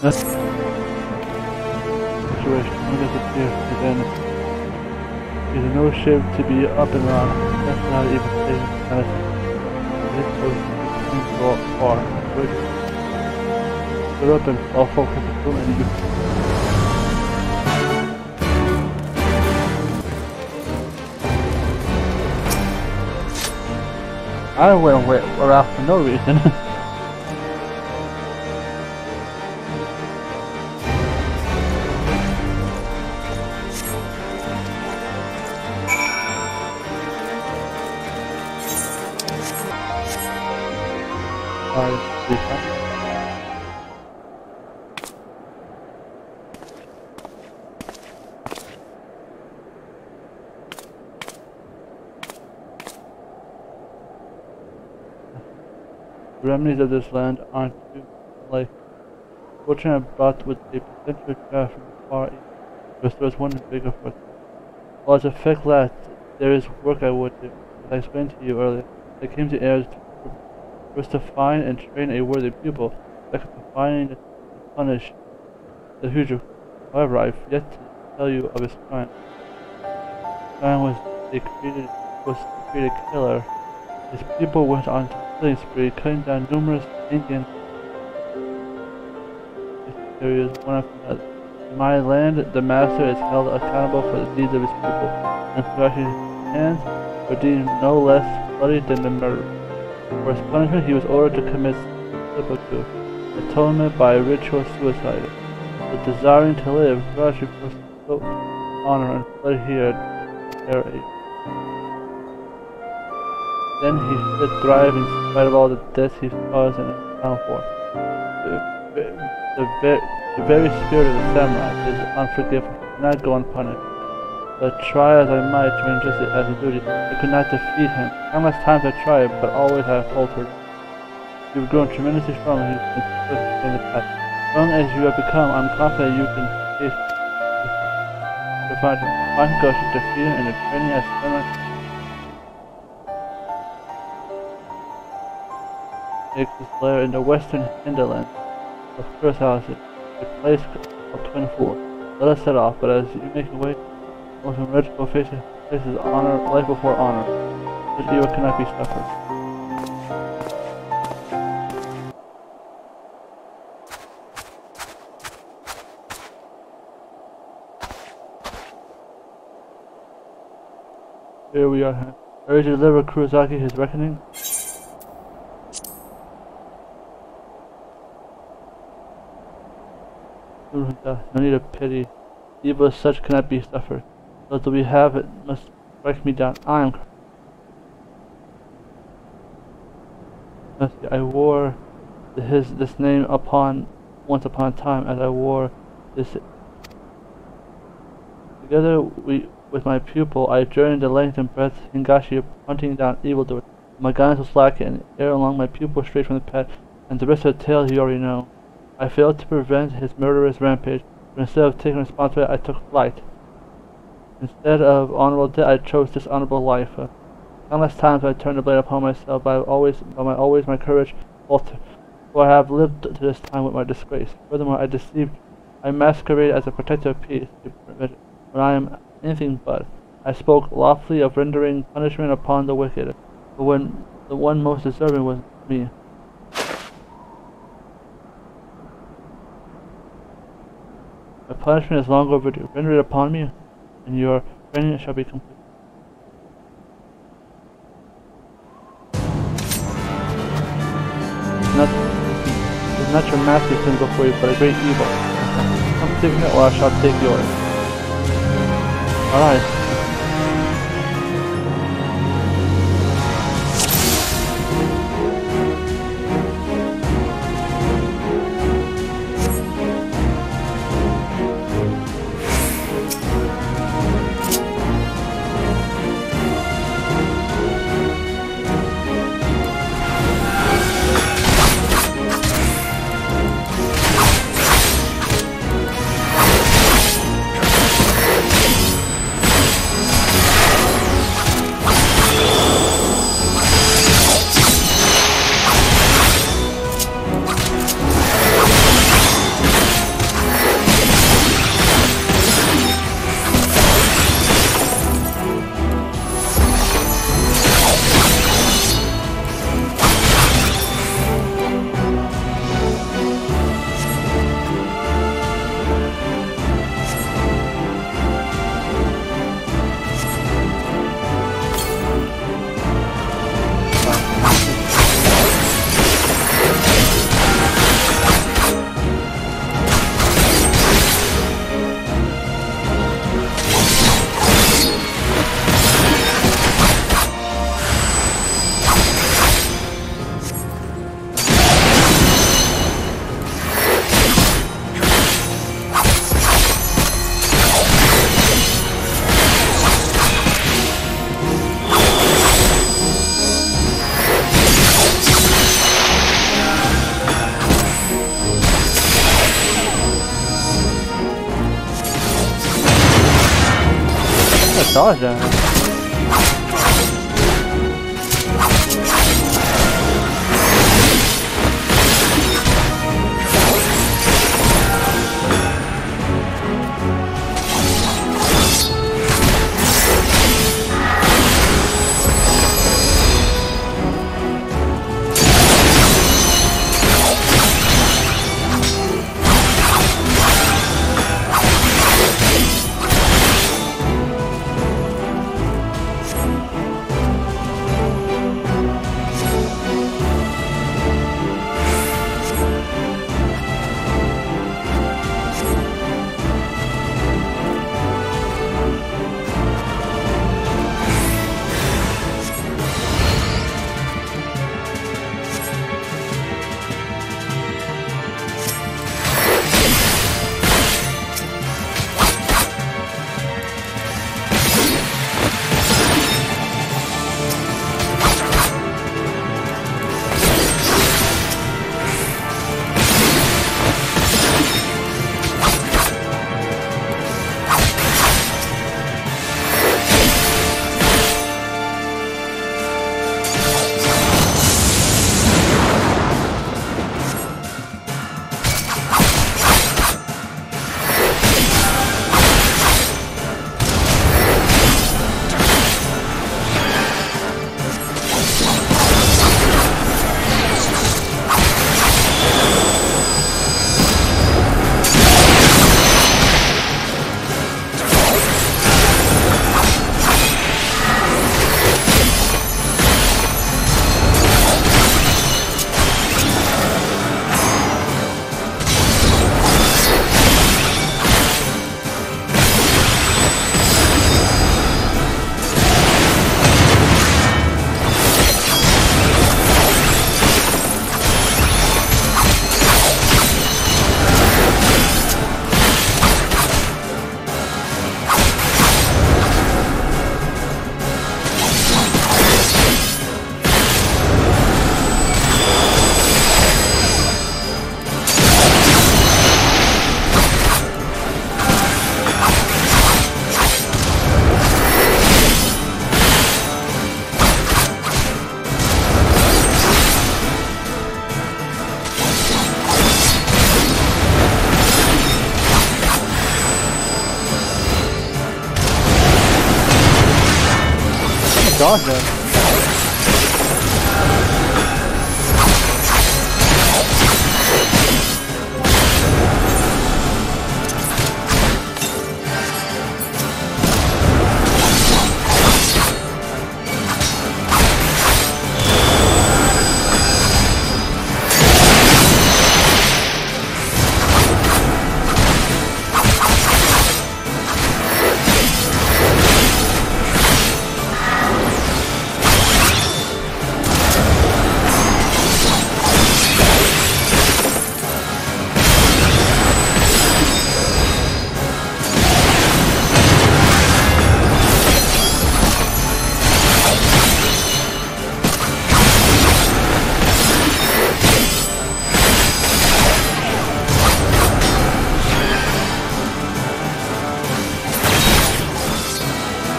That's the situation. When does it appear to then? It is no shame to be up and around. That's not even saying medicine. It's so far. Get up and I'll focus on so many you. I went around for no reason. The remedies of this land aren't too like fortunate brought with a potential draft from the far east, because there is one bigger force. While its effect lasts, there is work I would do. As I explained to you earlier, I came to Heirs first to find and train a worthy pupil, second to find and punish the future. However, I've yet to tell you of his crime. His crime was to create a killer. His people went on a killing spree, cutting down numerous Indian areas one after another. In my land, the master is held accountable for the deeds of his people, and Kaiser's hands were deemed no less bloody than the murderer. For his punishment, he was ordered to commit seppuku, atonement by ritual suicide. But desiring to live, Kaiser forsook honor and fled here at their age. Then he should thrive in spite of all the deaths he caused and is bound for. The very spirit of the samurai is unforgiving, cannot go unpunished. But try as I might to entrust it as a duty, I could not defeat him. Countless times I tried, but always I have faltered. You have grown tremendously strong and you have been swift in the past. Strong as you have become, I'm confident you can face the fight. My goal should defeat him in the training as samurai. Makes his lair in the western hinterland of first houses, a place of twin fools. Let us set off, but as you make your way, most rhetorical faces honor, life before honor. Such evil cannot be suffered. Here we are. Ready to deliver Kurosaki his reckoning? No need of pity. Evil as such cannot be suffered. Those that we have it must strike me down. I wore this name once upon a time, as I wore this. Together with my pupil, I journeyed the length and breadth of Hingashi, hunting down evildoers. My guidance was lacking, and ere long my pupil strayed from the path, and the rest of the tale you already know. I failed to prevent his murderous rampage, but instead of taking responsibility, I took flight. Instead of honorable death, I chose dishonorable life. Countless times I turned the blame upon myself, but my courage faltered, for I have lived to this time with my disgrace. Furthermore, I masqueraded as a protector of peace, when I am anything but. I spoke lawfully of rendering punishment upon the wicked, but when the one most deserving was me. My punishment is long overdue. Render it upon me, and your training shall be complete. It's not your master who sins before you, but a great evil. Come take me, or I shall take yours. Alright. Dodge that. Gotcha.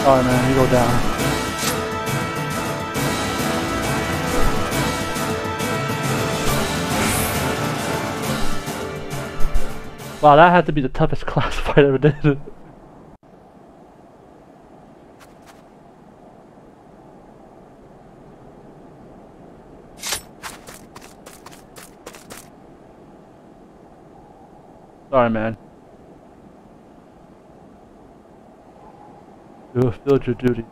Sorry man, you go down. Wow, that had to be the toughest class fight I ever did. Sorry man. You have fulfilled your duty.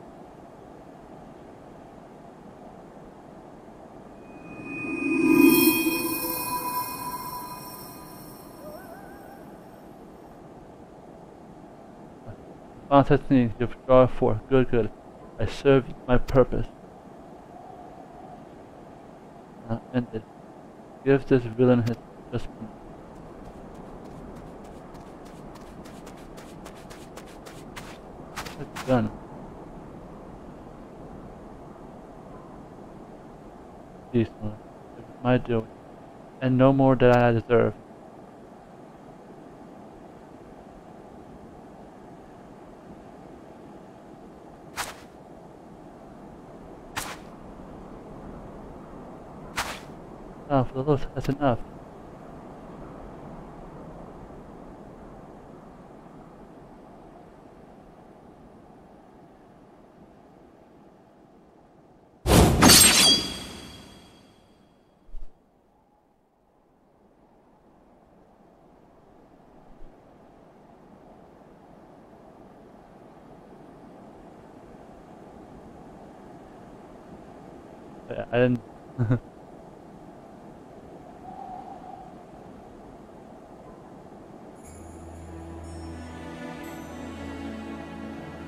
Final technique, you withdraw for. Good, good. I served my purpose. Now ended. Give this villain his just done. Peace, it was my doing, and no more that I deserve. Oh, for the looks, that's enough. I didn't.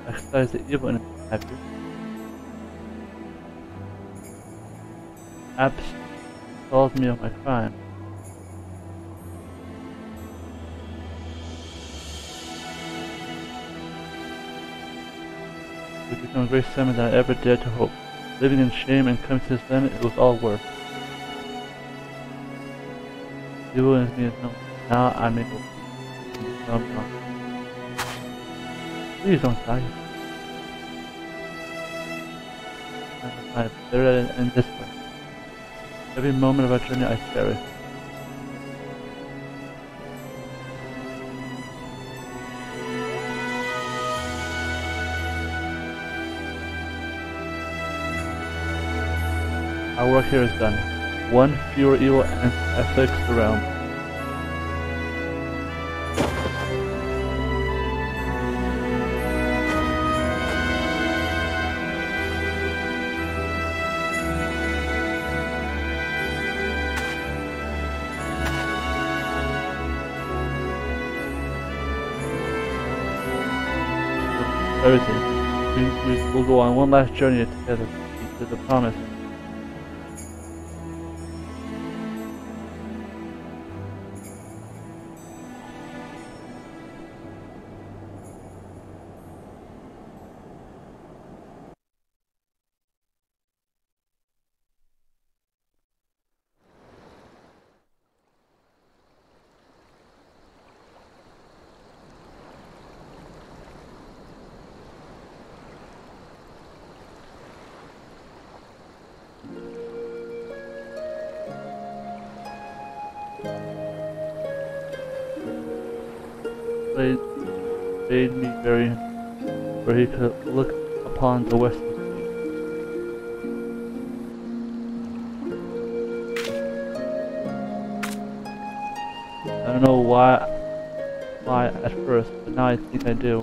Exercise the evil in have you? Abs told me of my crime. It became a great summon than I ever dared to hope. Living in shame and coming to this limit, it was all worth. Evil in me is known. Now I'm able to become wrong. Please don't die. I'm better in this way. Every moment of our journey I cherish. Our work here is done. One fewer evil and afflicts the realm. Everything. We'll go on one last journey together to the promise. Bade me very where he could look upon the western sea. I don't know why at first, but now I think I do.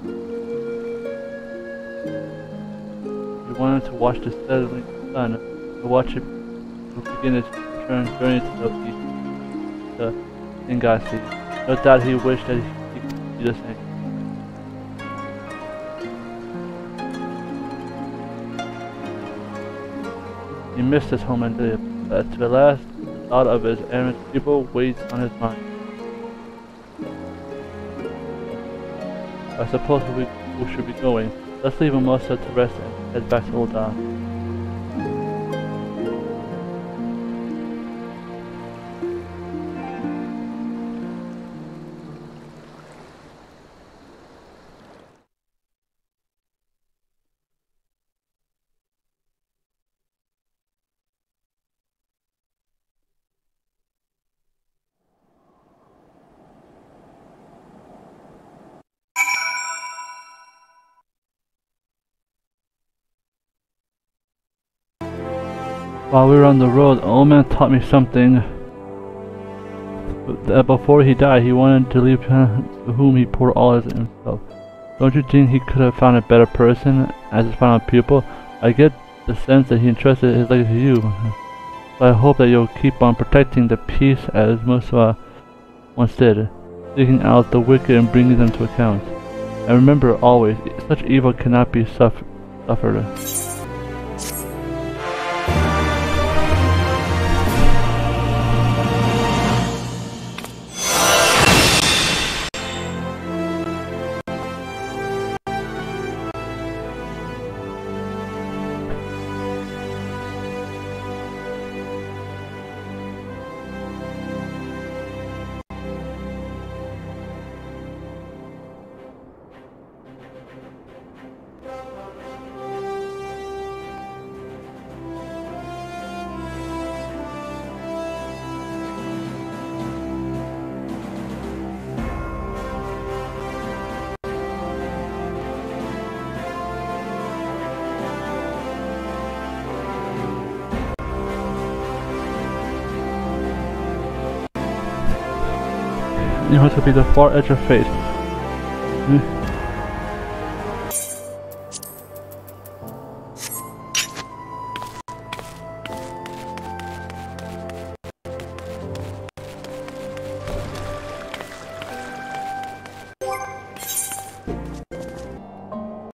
We wanted to watch the setting sun, to watch it begin its journey to the east, to Ingasi. No doubt he wished that he could do the same. He missed his home and lived, but to the last, the thought of his errant people weighs on his mind. I suppose we should be going. Let's leave Mimosa to rest and head back to Ul'dah. While we were on the road, the old man taught me something. That before he died, he wanted to leave to whom he poured all of himself. Don't you think he could have found a better person as his final pupil? I get the sense that he entrusted his legacy to you. So I hope that you'll keep on protecting the peace as Musa once did, seeking out the wicked and bringing them to account. And remember always, such evil cannot be suffered. You have to be the far edge of fate.